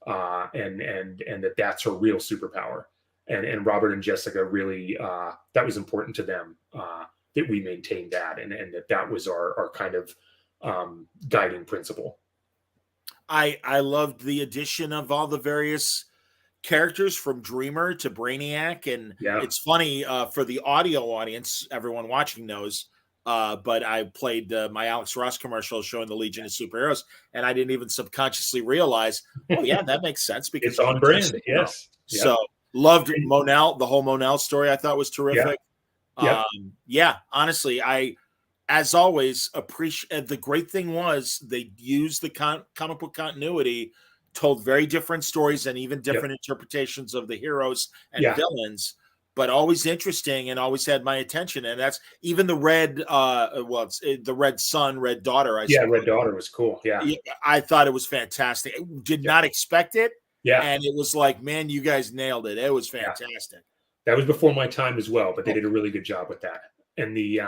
and that's her real superpower. And Robert and Jessica really, that was important to them, that we maintained that, and that was our kind of guiding principle. I loved the addition of all the various characters from Dreamer to Brainiac, and Yeah. it's funny for the audio audience, everyone watching knows. But I played my Alex Ross commercial showing the Legion of Superheroes, and I didn't even subconsciously realize, oh yeah, that makes sense because It's on brand. Yes. So loved Monel. The whole Monel story I thought was terrific. Yeah. Yeah, honestly, I, as always, appreciate. The great thing was they used the comic book continuity, told very different stories and even different interpretations of the heroes and villains, but always interesting and always had my attention. And that's even the red, it's the Red Son, Red Daughter. Red Daughter was cool. Yeah. I thought it was fantastic. I did not expect it. Yeah. And it was like, man, you guys nailed it. It was fantastic. That was before my time as well, but they did a really good job with that. And the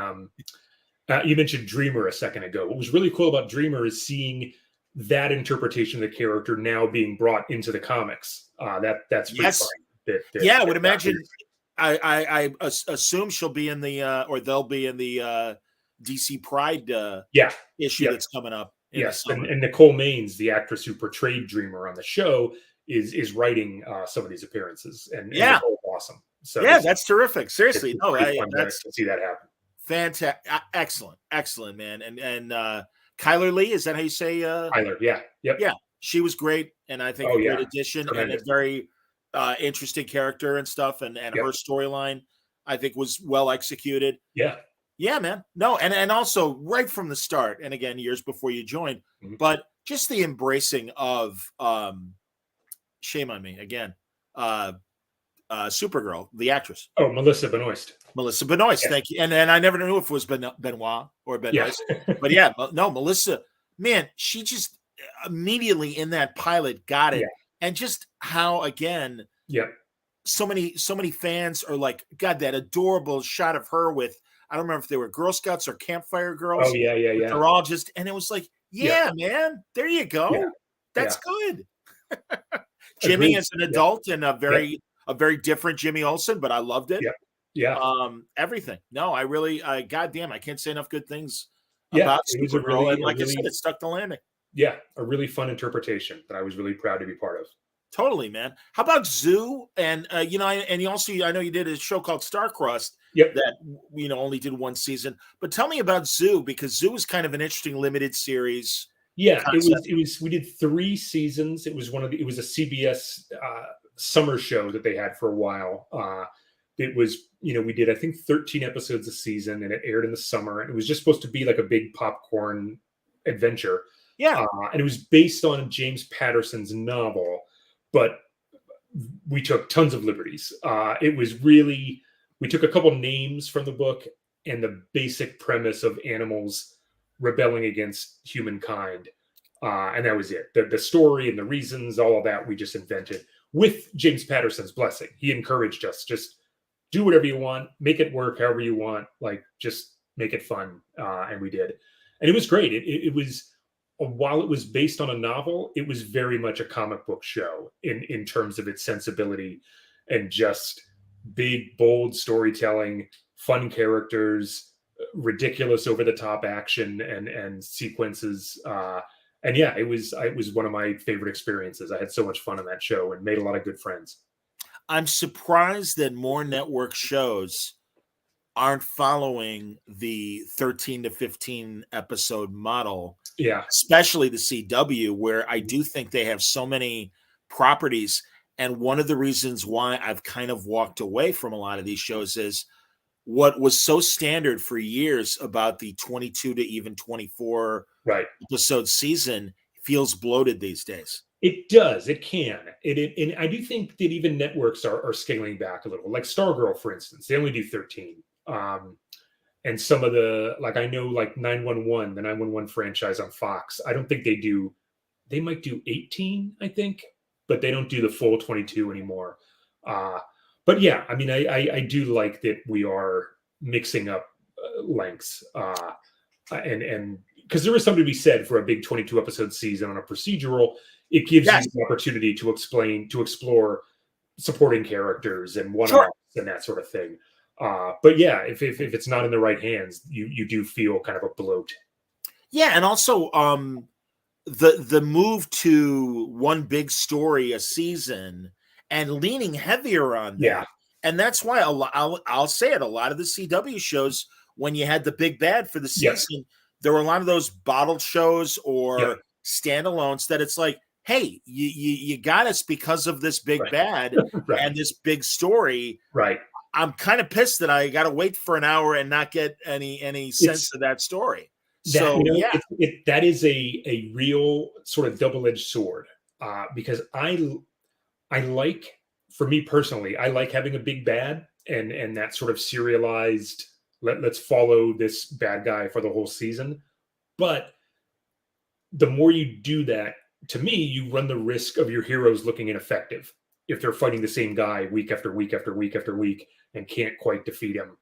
you mentioned Dreamer a second ago. What was really cool about Dreamer is seeing that interpretation of the character now being brought into the comics. That's pretty fun. I would imagine. I assume she'll be in the or they'll be in the DC Pride issue that's coming up. Yes, and Nicole Maines, the actress who portrayed Dreamer on the show, is writing some of these appearances, and Nicole's awesome. So that's terrific. Seriously, that's to see that happen. Fantastic, excellent, man. And Kyler Lee, is that how you say? Kyler, yeah, she was great, and I think a great addition. Tremendous. And a very interesting character and stuff, and her storyline, I think, was well executed. Yeah, man. No, and also right from the start, and again, years before you joined, but just the embracing of shame on me again, Supergirl, the actress. Oh, Melissa Benoist. Thank you. And I never knew if it was Benoit or Benoist. But no, Melissa, man, she just immediately in that pilot got it. And just how, again, so many fans are like, God, that adorable shot of her with, I don't remember if they were Girl Scouts or Campfire Girls. Oh, yeah. They're all just, and it was like, man, there you go. Yeah. That's good. Jimmy as an adult and a very different Jimmy Olsen, but I loved it. Everything. No, goddamn, I can't say enough good things about Supergirl. And like I said, it stuck the landing. Yeah, a really fun interpretation that I was really proud to be part of. Totally, man. How about Zoo? And and you also, I know you did a show called Starcrossed that only did one season. But tell me about Zoo, because Zoo is kind of an interesting limited series. Yeah, concept. It was. We did 3 seasons. It was it was a CBS summer show that they had for a while. It was, we did, I think, 13 episodes a season, and it aired in the summer. And it was just supposed to be like a big popcorn adventure. Yeah. And it was based on James Patterson's novel, but we took tons of liberties. It was really, we took a couple names from the book and the basic premise of animals rebelling against humankind. And that was it. The story and the reasons, all of that, we just invented with James Patterson's blessing. He encouraged us, just do whatever you want, make it work however you want, like just make it fun. And we did. And it was great. It was, while it was based on a novel, it was very much a comic book show in terms of its sensibility and just big, bold storytelling, fun characters, ridiculous over the top action and sequences. And it was one of my favorite experiences. I had so much fun on that show and made a lot of good friends. I'm surprised that more network shows aren't following the 13 to 15 episode model. Yeah. Especially the CW, where I do think they have so many properties. And one of the reasons why I've kind of walked away from a lot of these shows is what was so standard for years about the 22 to even 24 episode season feels bloated these days. It does. It can. And I do think that even networks are scaling back a little. Like Stargirl, for instance, they only do 13. And some of the, like, I know, like 911, the 911 franchise on Fox, I don't think they might do 18, I think, but they don't do the full 22 anymore. But yeah, I mean, I do like that we are mixing up lengths. And because there is something to be said for a big 22 episode season on a procedural. It gives you the opportunity to explore supporting characters and one-offs and that sort of thing. But yeah, if it's not in the right hands, you do feel kind of a bloat. Yeah, and also the move to one big story a season and leaning heavier on that. Yeah. And that's why I'll say it, a lot of the CW shows, when you had the big bad for the season, there were a lot of those bottled shows or standalones that it's like, hey, you got us because of this big bad and this big story. Right. I'm kind of pissed that I got to wait for an hour and not get any sense of that story. So that is a real sort of double-edged sword, because I like, for me personally, I like having a big bad and that sort of serialized, let's follow this bad guy for the whole season. But the more you do that, to me, you run the risk of your heroes looking ineffective if they're fighting the same guy week after week after week after week and can't quite defeat him.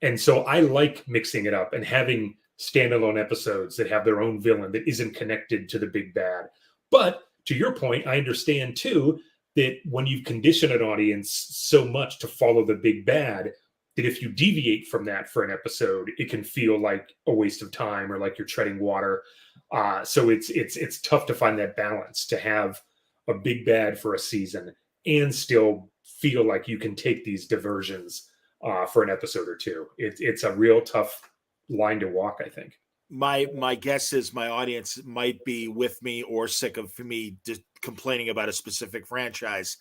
And so I like mixing it up and having standalone episodes that have their own villain that isn't connected to the big bad. But to your point, I understand too that when you've conditioned an audience so much to follow the big bad, that if you deviate from that for an episode, it can feel like a waste of time or like you're treading water. So it's tough to find that balance, to have a big bad for a season and still feel like you can take these diversions for an episode or two. It's a real tough line to walk, I think. My guess is my audience might be with me or sick of me just complaining about a specific franchise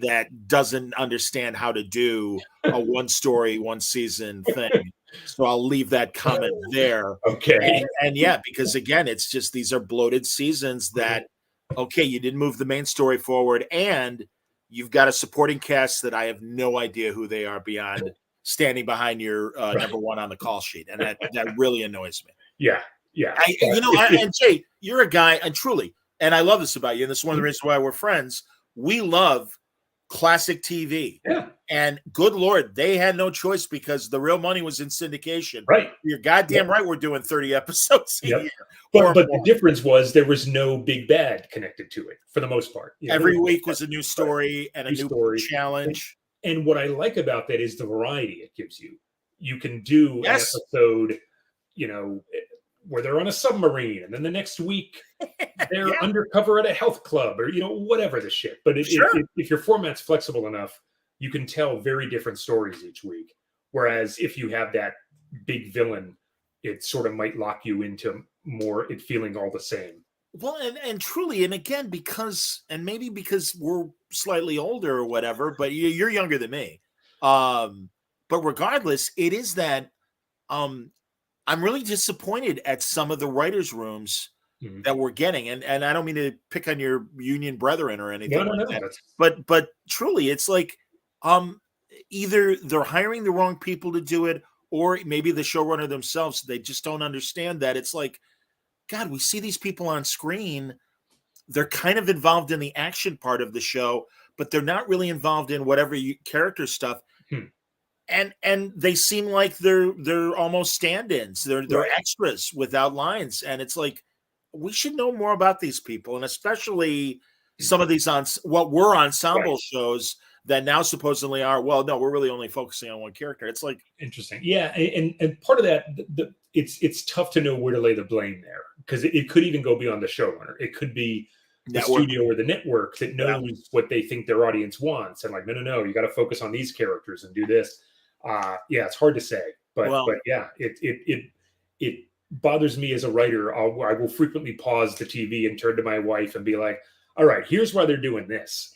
that doesn't understand how to do a one story, one season thing. So I'll leave that comment there. Okay. And yeah, because again, it's just, these are bloated seasons that, okay, you didn't move the main story forward and you've got a supporting cast that I have no idea who they are beyond standing behind your number one on the call sheet. And that really annoys me. Yeah. And Jay, you're a guy, and truly, and I love this about you, and this is one of the reasons why we're friends. We love classic TV. Yeah. And good Lord, they had no choice because the real money was in syndication. Right. You're goddamn right. We're doing 30 episodes a year. But the difference was there was no big bad connected to it for the most part. Every week was a new story and a new challenge. And what I like about that is the variety it gives you. You can do an episode, where they're on a submarine, and then the next week they're undercover at a health club, or whatever the shit. But if your format's flexible enough, you can tell very different stories each week. Whereas if you have that big villain, it sort of might lock you into more it feeling all the same. Well, and truly, and again, because we're slightly older or whatever, but you're younger than me. But regardless, it is that I'm really disappointed at some of the writers' rooms that we're getting. And I don't mean to pick on your union brethren or anything like that. But truly, it's like either they're hiring the wrong people to do it, or maybe the showrunner themselves, they just don't understand that. It's like, God, we see these people on screen. They're kind of involved in the action part of the show, but they're not really involved in whatever character stuff. And they seem like they're almost stand-ins. They're extras without lines. And it's like, we should know more about these people, and especially some of these what were ensemble shows that now supposedly are, well, no, we're really only focusing on one character. It's like, interesting. Yeah. And part of that, it's tough to know where to lay the blame there, because it could even go beyond the showrunner. It could be the studio or the network that knows what they think their audience wants. And like, no, you got to focus on these characters and do this. It's hard to say, but yeah, it bothers me as a writer. I will frequently pause the TV and turn to my wife and be like, all right, here's why they're doing this.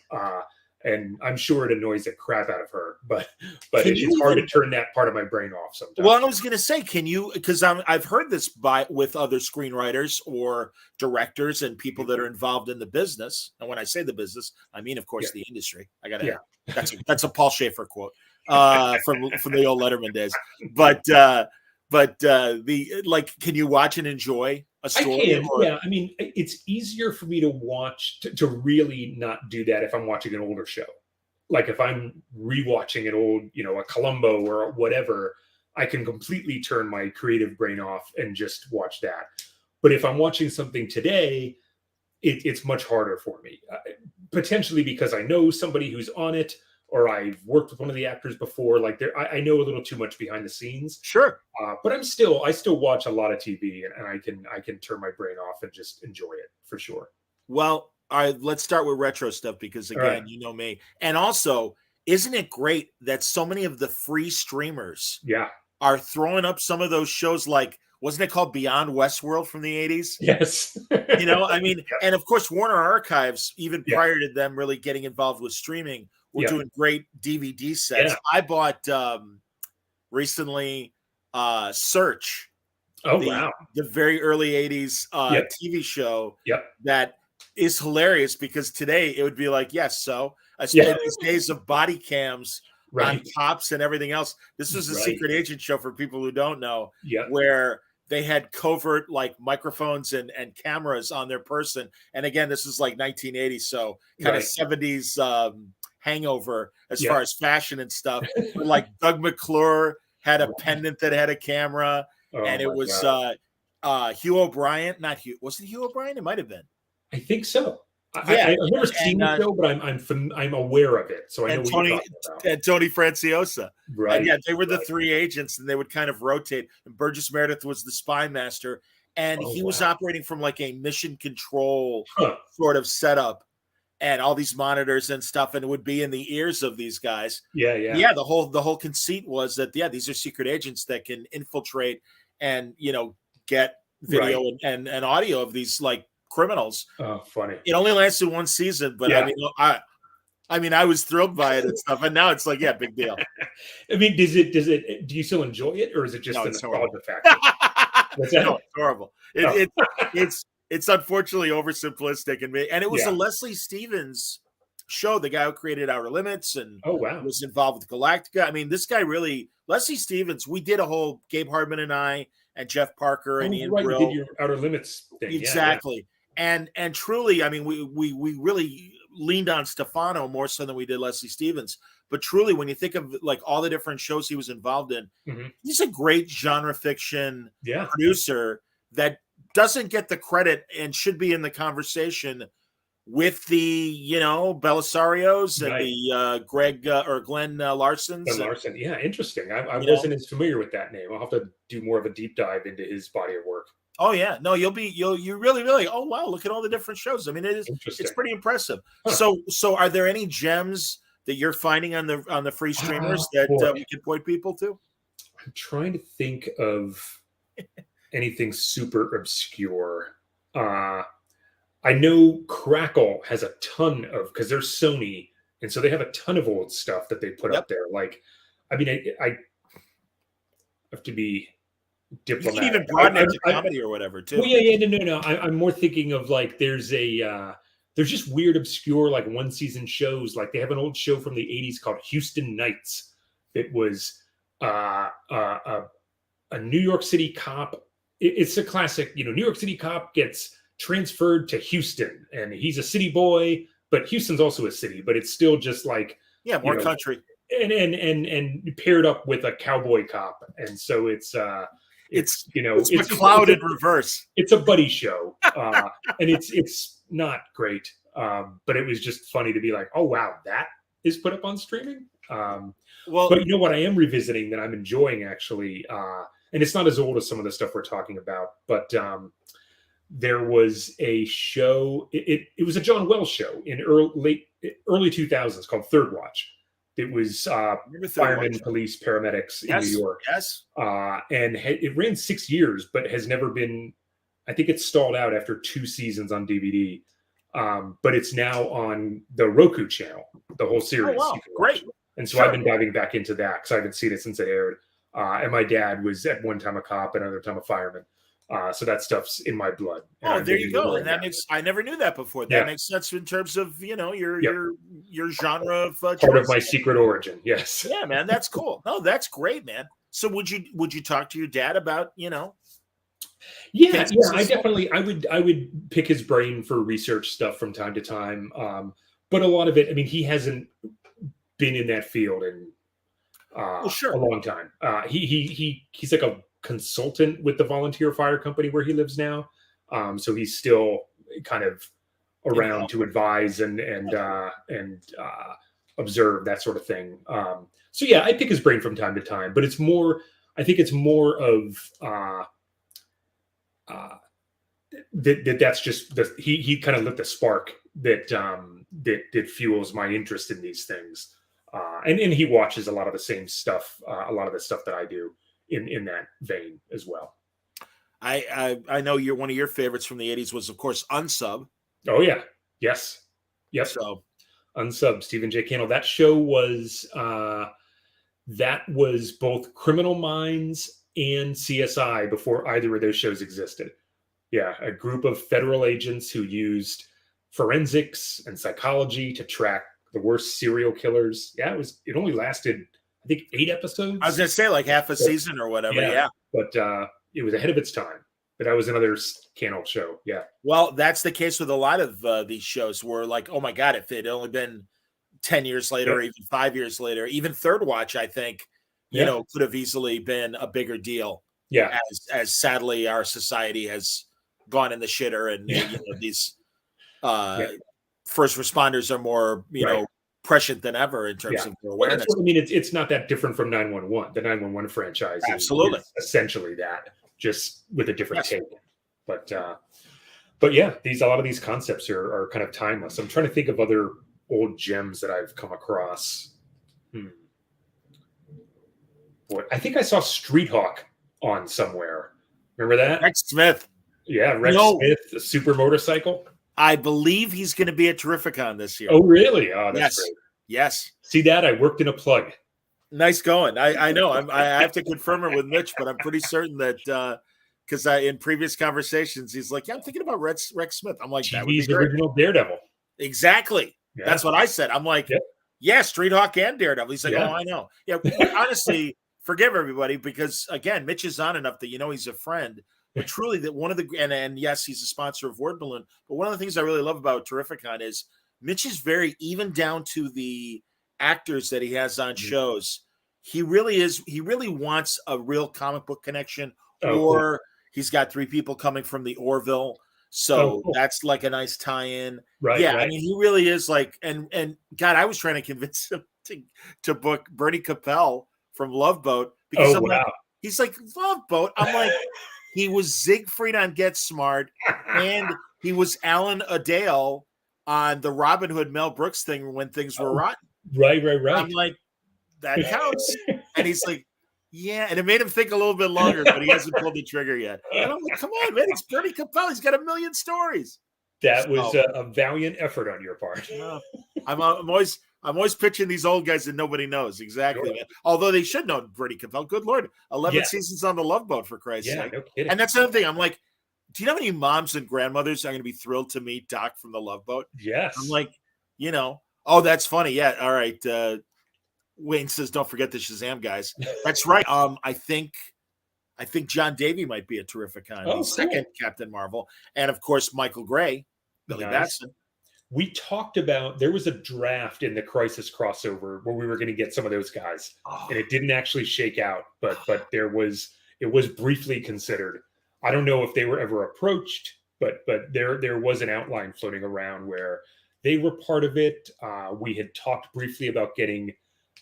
And I'm sure it annoys the crap out of her, but it's hard to turn that part of my brain off sometimes. Well, I was going to say, can you, because I've heard this with other screenwriters or directors and people that are involved in the business. And when I say the business, I mean, of course, the industry. That's a Paul Schaefer quote from the old Letterman days. But can you watch and enjoy a story? I can, I mean, it's easier for me to watch, to really not do that if I'm watching an older show. Like if I'm rewatching an old, a Columbo or whatever, I can completely turn my creative brain off and just watch that. But if I'm watching something today, it's much harder for me. Potentially because I know somebody who's on it, or I've worked with one of the actors before. Like I know a little too much behind the scenes. Sure. But I still watch a lot of TV, and I can turn my brain off and just enjoy it for sure. Well, all right, let's start with retro stuff because again, right. you know me. And also, isn't it great that so many of the free streamers are throwing up some of those shows like, wasn't it called Beyond Westworld from the 80s? Yes. You know, I mean, and of course, Warner Archives, even prior to them really getting involved with streaming, were doing great DVD sets. I bought recently Search. The very early 80s TV show that is hilarious because today it would be like, yes, so I spent these days of body cams on cops and everything else. This was a secret agent show for people who don't know, where they had covert like microphones and cameras on their person. And again, this is like 1980, so kind of 70s hangover as far as fashion and stuff. But like Doug McClure had a pendant that had a camera, and it was Hugh O'Brien. Not Hugh. Was it Hugh O'Brien? It might have been. I think so. I've never seen the show, but I'm aware of it, so I know what you're talking about. And Tony Franciosa, right? And they were the three agents, and they would kind of rotate. And Burgess Meredith was the spy master, and he was operating from like a mission control sort of setup, and all these monitors and stuff, and it would be in the ears of these guys. The whole conceit was that these are secret agents that can infiltrate and get video and audio of these like criminals. Oh, funny. It only lasted one season, but I mean, I was thrilled by it and stuff, and now it's like, big deal. I mean, do you still enjoy it, or is it just the nostalgia factor? No, it's horrible. It's unfortunately oversimplistic, and it was a Leslie Stevens show, the guy who created Outer Limits and was involved with Galactica. I mean, this guy really, Leslie Stevens. We did a whole Gabe Hardman and I and Jeff Parker and Ian Brill. You did your Outer Limits thing. Exactly. And truly, I mean, we really leaned on Stefano more so than we did Leslie Stevens. But truly, when you think of like all the different shows he was involved in, he's a great genre fiction producer that doesn't get the credit and should be in the conversation with the Belisarios and the Glenn Larsons. Larson, interesting. I wasn't as familiar with that name. I'll have to do more of a deep dive into his body of work. Oh yeah, no, you really oh wow, look at all the different shows. I mean, it's pretty impressive. So are there any gems that you're finding on the free streamers that we can point people to? I'm trying to think of anything super obscure. I know Crackle has a ton of, because they're Sony, and so they have a ton of old stuff that they put up there. Like, I mean, I have to be diplomatic. You can even broaden it to comedy or whatever too. Well, no. I'm more thinking of like there's just weird, obscure like one season shows. Like they have an old show from the 80s called Houston Nights. It was a New York City cop. It's a classic, New York City cop gets transferred to Houston, and he's a city boy, but Houston's also a city, but it's still just like more country, and paired up with a cowboy cop, and so it's McCloud in reverse. It's a buddy show, and it's not great, but it was just funny to be like, oh wow, that is put up on streaming. But you know what I am revisiting that I'm enjoying actually, and it's not as old as some of the stuff we're talking about, but there was a show. It was a John Wells show in early 2000s called Third Watch. It was firemen, police, paramedics in New York. Yes. And it ran 6 years, but has never been. I think it stalled out after 2 seasons on DVD. But it's now on the Roku channel, the whole series. Oh, wow. Great. And so I've been diving back into that because I haven't seen it since it aired. And my dad was at one time a cop, another time a fireman. So that stuff's in my blood. Oh, there you go. And that makes, I never knew that before. That makes sense in terms of, your genre of part of my secret origin. Yes. Yeah, man. That's cool. No, that's great, man. So would you talk to your dad about, Yeah, I would pick his brain for research stuff from time to time. But a lot of it, I mean, he hasn't been in that field in a long time. He's like a consultant with the volunteer fire company where he lives now. So he's still kind of around to advise and observe, that sort of thing. So yeah, I pick his brain from time to time, but I think it's more of that's just he kind of lit the spark that fuels my interest in these things. And he watches a lot of the same stuff, a lot of the stuff that I do in that vein as well. I know one of your favorites from the 80s was, of course, Unsub. Oh yeah. Yes. Yep. So Unsub, Stephen J. Cannell. That show was both Criminal Minds and CSI before either of those shows existed. Yeah, a group of federal agents who used forensics and psychology to track the worst serial killers. Yeah, it only lasted, I think, 8 episodes. I was going to say like half a season or whatever. Yeah. But it was ahead of its time. But that was another Cannell show. Yeah. Well, that's the case with a lot of these shows where like, oh my God, if it had only been 10 years later, or even 5 years later, even Third Watch, I think, you know, could have easily been a bigger deal. Yeah. As sadly our society has gone in the shitter, and you know, these first responders are more, you know, prescient than ever in terms of their awareness. I mean, it's not that different from 911. The 911 franchise absolutely is essentially that, just with a different take. But yeah, a lot of these concepts are kind of timeless. I'm trying to think of other old gems that I've come across. Boy, I think I saw Street Hawk on somewhere. Remember that? Rex Smith. Yeah, Rex Smith, the super motorcycle. I believe he's going to be at Terrificon this year. Oh, really? Oh, that's great. Yes. See that? I worked in a plug. Nice going. I know. I have to confirm it with Mitch, but I'm pretty certain that because in previous conversations, he's like, yeah, I'm thinking about Rex Smith. I'm like, that would be great. Original Daredevil. Exactly. Yeah. That's what I said. I'm like, yeah, Street Hawk and Daredevil. He's like, oh, I know. Yeah, honestly, forgive everybody because, again, Mitch is on enough that you know he's a friend. But truly, that one of the and yes, he's a sponsor of Word Balloon. But one of the things I really love about Terrificon is Mitch is very even down to the actors that he has on shows. He really is. He really wants a real comic book connection, or he's got 3 people coming from the Orville, so that's like a nice tie-in. Right. Yeah, right. I mean, he really is like, and God, I was trying to convince him to book Bernie Capel from Love Boat because I'm like, he's like Love Boat. I'm like. He was Siegfried on Get Smart, and he was Alan Adale on the Robin Hood Mel Brooks thing when things were rotten. Right. I'm like, that counts. And he's like, yeah. And it made him think a little bit longer, but he hasn't pulled the trigger yet. And I'm like, come on, man. It's Bernie Capel. He's got 1 million stories. That was a valiant effort on your part. I'm always pitching these old guys that nobody knows. Exactly. Sure. Although they should know Bernie Capel. Good Lord. 11 seasons on the Love Boat, for Christ's sake. No kidding. And that's another thing. I'm like, do you know how many moms and grandmothers are going to be thrilled to meet Doc from the Love Boat? Yes. I'm like, you know, oh, that's funny. Yeah. All right. Wayne says, don't forget the Shazam guys. That's right. I think John Davey might be a Terrificon. Second Captain Marvel. And of course, Michael Gray, Billy Batson. We talked about, there was a draft in the Crisis crossover where we were going to get some of those guys, and it didn't actually shake out, but it was briefly considered. I don't know if they were ever approached, but there was an outline floating around where they were part of it. We had talked briefly about getting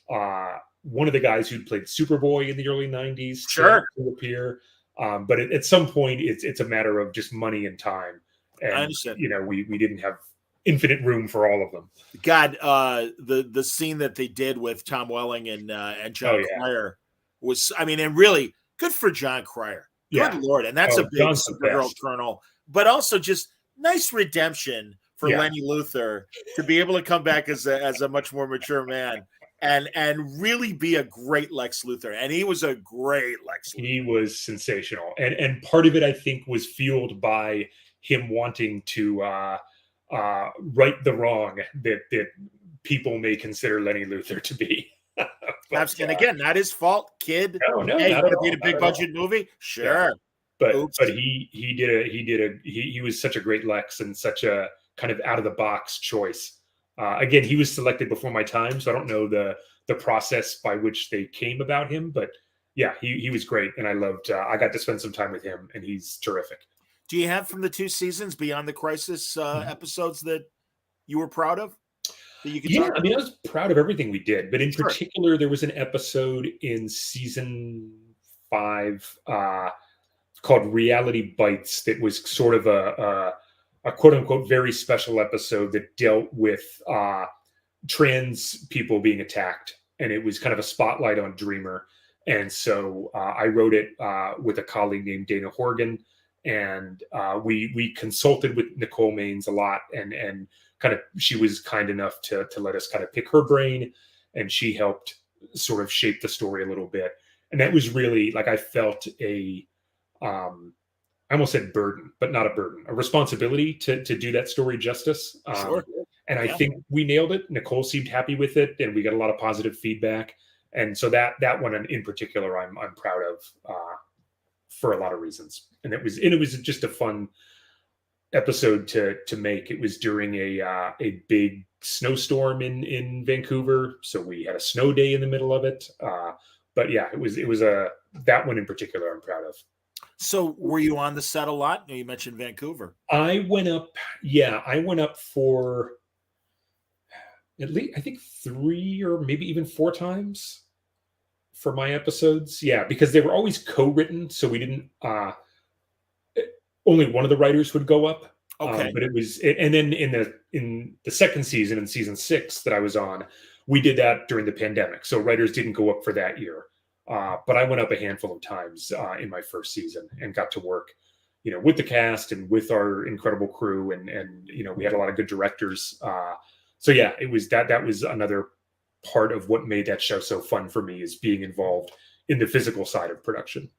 one of the guys who'd played Superboy in the early 90s to appear. But at some point, it's a matter of just money and time. And, I understand. You know, we didn't have infinite room for all of them. God, the scene that they did with Tom Welling and John Cryer was, I mean, and really good for John Cryer. Good Lord. And that's a big Supergirl Colonel, but also just nice redemption for Lenny Luthor to be able to come back as a much more mature man and really be a great Lex Luthor. And he was a great Lex Luthor. He was sensational. And part of it, I think, was fueled by him wanting to right the wrong that people may consider Lenny Luthor to be. And again, not his fault, kid. No, hey, you want to be a big budget movie? Sure. But he was such a great Lex and such a kind of out of the box choice. Again, he was selected before my time, so I don't know the process by which they came about him, but yeah, he was great, and I loved. I got to spend some time with him, and he's terrific. Do you have from the 2 seasons Beyond the Crisis episodes that you were proud of? that you could Yeah, talk I mean, I was proud of everything we did, but in Sure. particular, there was an episode in season 5 called Reality Bites that was sort of a quote unquote very special episode that dealt with trans people being attacked. And it was kind of a spotlight on Dreamer. And so I wrote it with a colleague named Dana Horgan. And we consulted with Nicole Maines a lot, and kind of, she was kind enough to let us kind of pick her brain, and she helped sort of shape the story a little bit. And that was really, like, I felt I almost said burden, but not a burden, a responsibility to do that story justice. Sure. And I think we nailed it. Nicole seemed happy with it, and we got a lot of positive feedback. And so that one in particular, I'm proud of for a lot of reasons. And it was just a fun episode to make. It was during a big snowstorm in Vancouver, so we had a snow day in the middle of it. But yeah, it was that one in particular I'm proud of. So were you on the set a lot? You mentioned Vancouver. I went up for at least, I think, 3 or maybe even 4 times for my episodes. Yeah, because they were always co-written, so we didn't only one of the writers would go up. Okay. But it was, and then in the second season, in season 6 that I was on, we did that during the pandemic, so writers didn't go up for that year. But I went up a handful of times in my first season and got to work, with the cast and with our incredible crew, and we had a lot of good directors. So yeah, it was that was another part of what made that show so fun for me, is being involved in the physical side of production.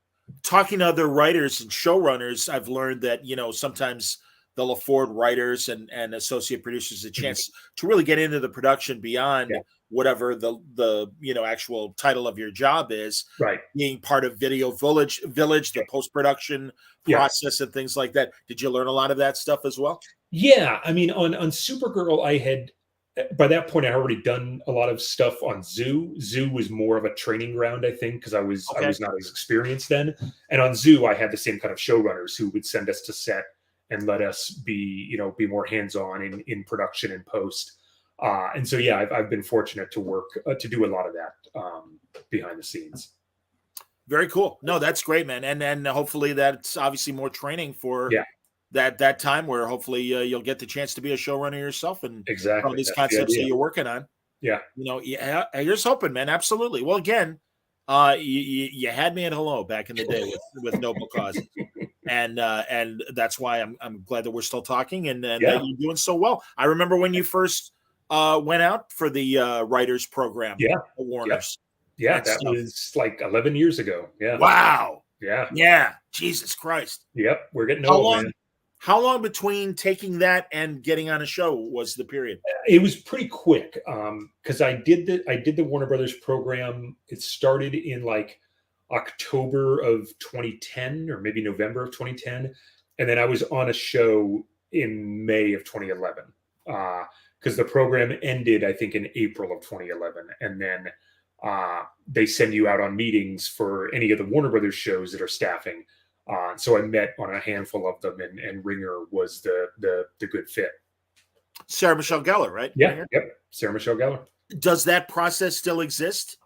Talking to other writers and showrunners, I've learned that, sometimes they'll afford writers and associate producers a chance to really get into the production beyond whatever the actual title of your job is. Right. Being part of Video Village, the post-production process and things like that. Did you learn a lot of that stuff as well? Yeah. I mean, on Supergirl, I had, by that point, I already done a lot of stuff on Zoo. Zoo was more of a training ground, I think, because I was not as experienced then. And on Zoo, I had the same kind of showrunners who would send us to set and let us be more hands-on in production and post. And so, yeah, I've been fortunate to work to do a lot of that behind the scenes. Very cool. No, that's great, man. And hopefully that's obviously more training for that time where hopefully you'll get the chance to be a showrunner yourself and exactly these concepts that you're working on. Yeah. Here's hoping, man. Absolutely. Well, again, you had me at hello back in the day with Noble Cause. And that's why I'm glad that we're still talking and that you're doing so well. I remember when you first went out for the writers program at Warner's. Yeah, that was like 11 years ago. Yeah. Wow. Yeah. Yeah. Jesus Christ. Yep. We're getting old, man. How long between taking that and getting on a show was the period? It was pretty quick because I did the Warner Brothers program. It started in like October of 2010 or maybe November of 2010. And then I was on a show in May of 2011 because the program ended, I think, in April of 2011. And then they send you out on meetings for any of the Warner Brothers shows that are staffing. So I met on a handful of them, and Ringer was the good fit. Sarah Michelle Gellar, right? Yeah. Ringer? Yep. Sarah Michelle Gellar. Does that process still exist?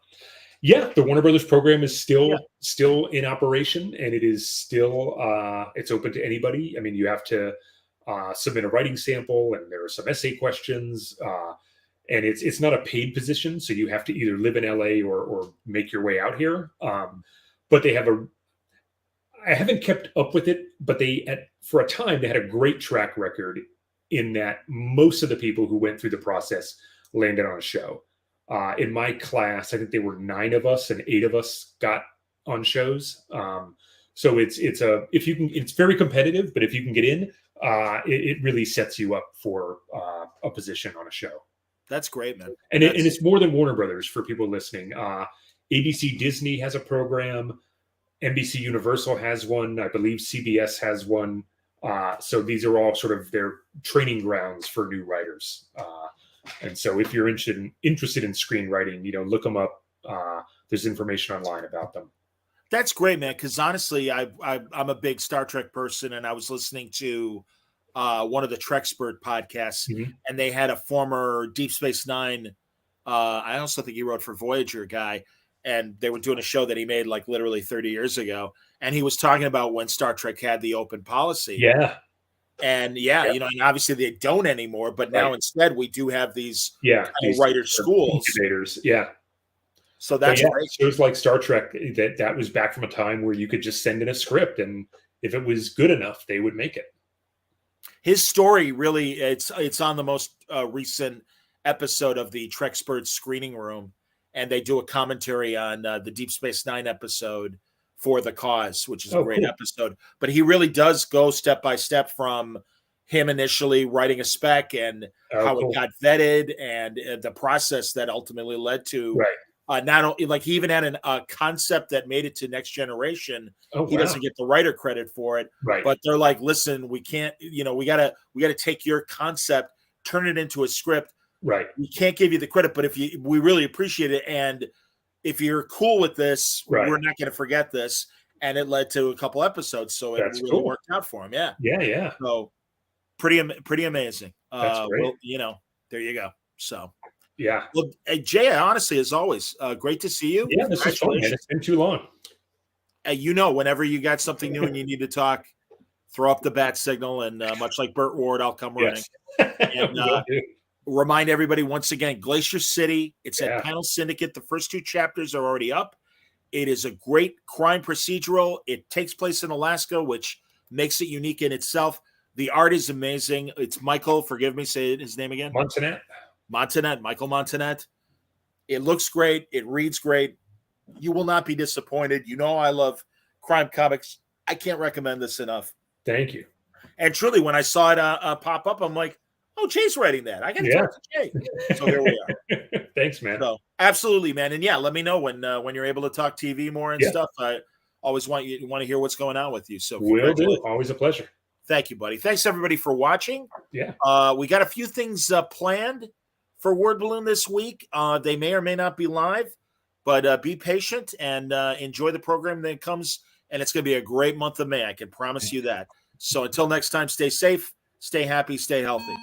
Yeah, the Warner Brothers program is still in operation, and it is still it's open to anybody. I mean, you have to submit a writing sample, and there are some essay questions, and it's not a paid position, so you have to either live in LA or make your way out here. But they have I haven't kept up with it, but for a time they had a great track record in that most of the people who went through the process landed on a show. In my class, I think there were 9 of us, and 8 of us got on shows. So it's very competitive, but if you can get in, it really sets you up for a position on a show. That's great, man. And it's more than Warner Brothers for people listening. ABC Disney has a program. NBC Universal has one. I believe CBS has one. So these are all sort of their training grounds for new writers. And so if you're interested in screenwriting, look them up. There's information online about them. That's great, man. Because honestly, I'm a big Star Trek person, and I was listening to one of the Trexpert podcasts, Mm-hmm. and they had a former Deep Space Nine. I also think he wrote for Voyager guy, and they were doing a show that he made like literally 30 years ago, and he was talking about when Star Trek had the open policy. Yeah. And and obviously they don't anymore, but now instead we do have these these writer schools. Incubators. Yeah. So that's great. Shows like Star Trek, that was back from a time where you could just send in a script, and if it was good enough, they would make it. His story really, it's on the most recent episode of the Trexpert Screening Room, and they do a commentary on the Deep Space Nine episode For the Cause, which is a great episode. But he really does go step by step from him initially writing a spec and how it got vetted, and the process that ultimately led to not only, like, he even had a concept that made it to Next Generation. He doesn't get the writer credit for it, but they're like, listen, we can't, we gotta take your concept, turn it into a script. We can't give you the credit, but we really appreciate it, and if you're cool with this, we're not going to forget this. And it led to a couple episodes, so it really worked out for him. Yeah. So pretty amazing. That's great. Well, there you go. So yeah. Well, Jay, honestly, as always, great to see you. Yeah, this is fun, man. It's been too long. Whenever you got something new and you need to talk, throw up the bat signal, and much like Burt Ward, I'll come running. And remind everybody once again, Glacier City, it's at Panel Syndicate. The first 2 chapters are already up. It is a great crime procedural. It takes place in Alaska, which makes it unique in itself. The art is amazing. It's Michael, forgive me, say his name again. Montenat, Michael Montenat. It looks great. It reads great. You will not be disappointed. I love crime comics. I can't recommend this enough. Thank you. And truly, when I saw it pop up, I'm like, oh, Jay's writing that. I got to talk to Jay. So here we are. Thanks, man. So, absolutely, man. And let me know when you're able to talk TV more and stuff. I always want to hear what's going on with you. So will do. Always a pleasure. Thank you, buddy. Thanks everybody for watching. Yeah. We got a few things planned for Word Balloon this week. They may or may not be live, but be patient and enjoy the program that comes. And it's going to be a great month of May. I can promise you that. So until next time, stay safe, stay happy, stay healthy.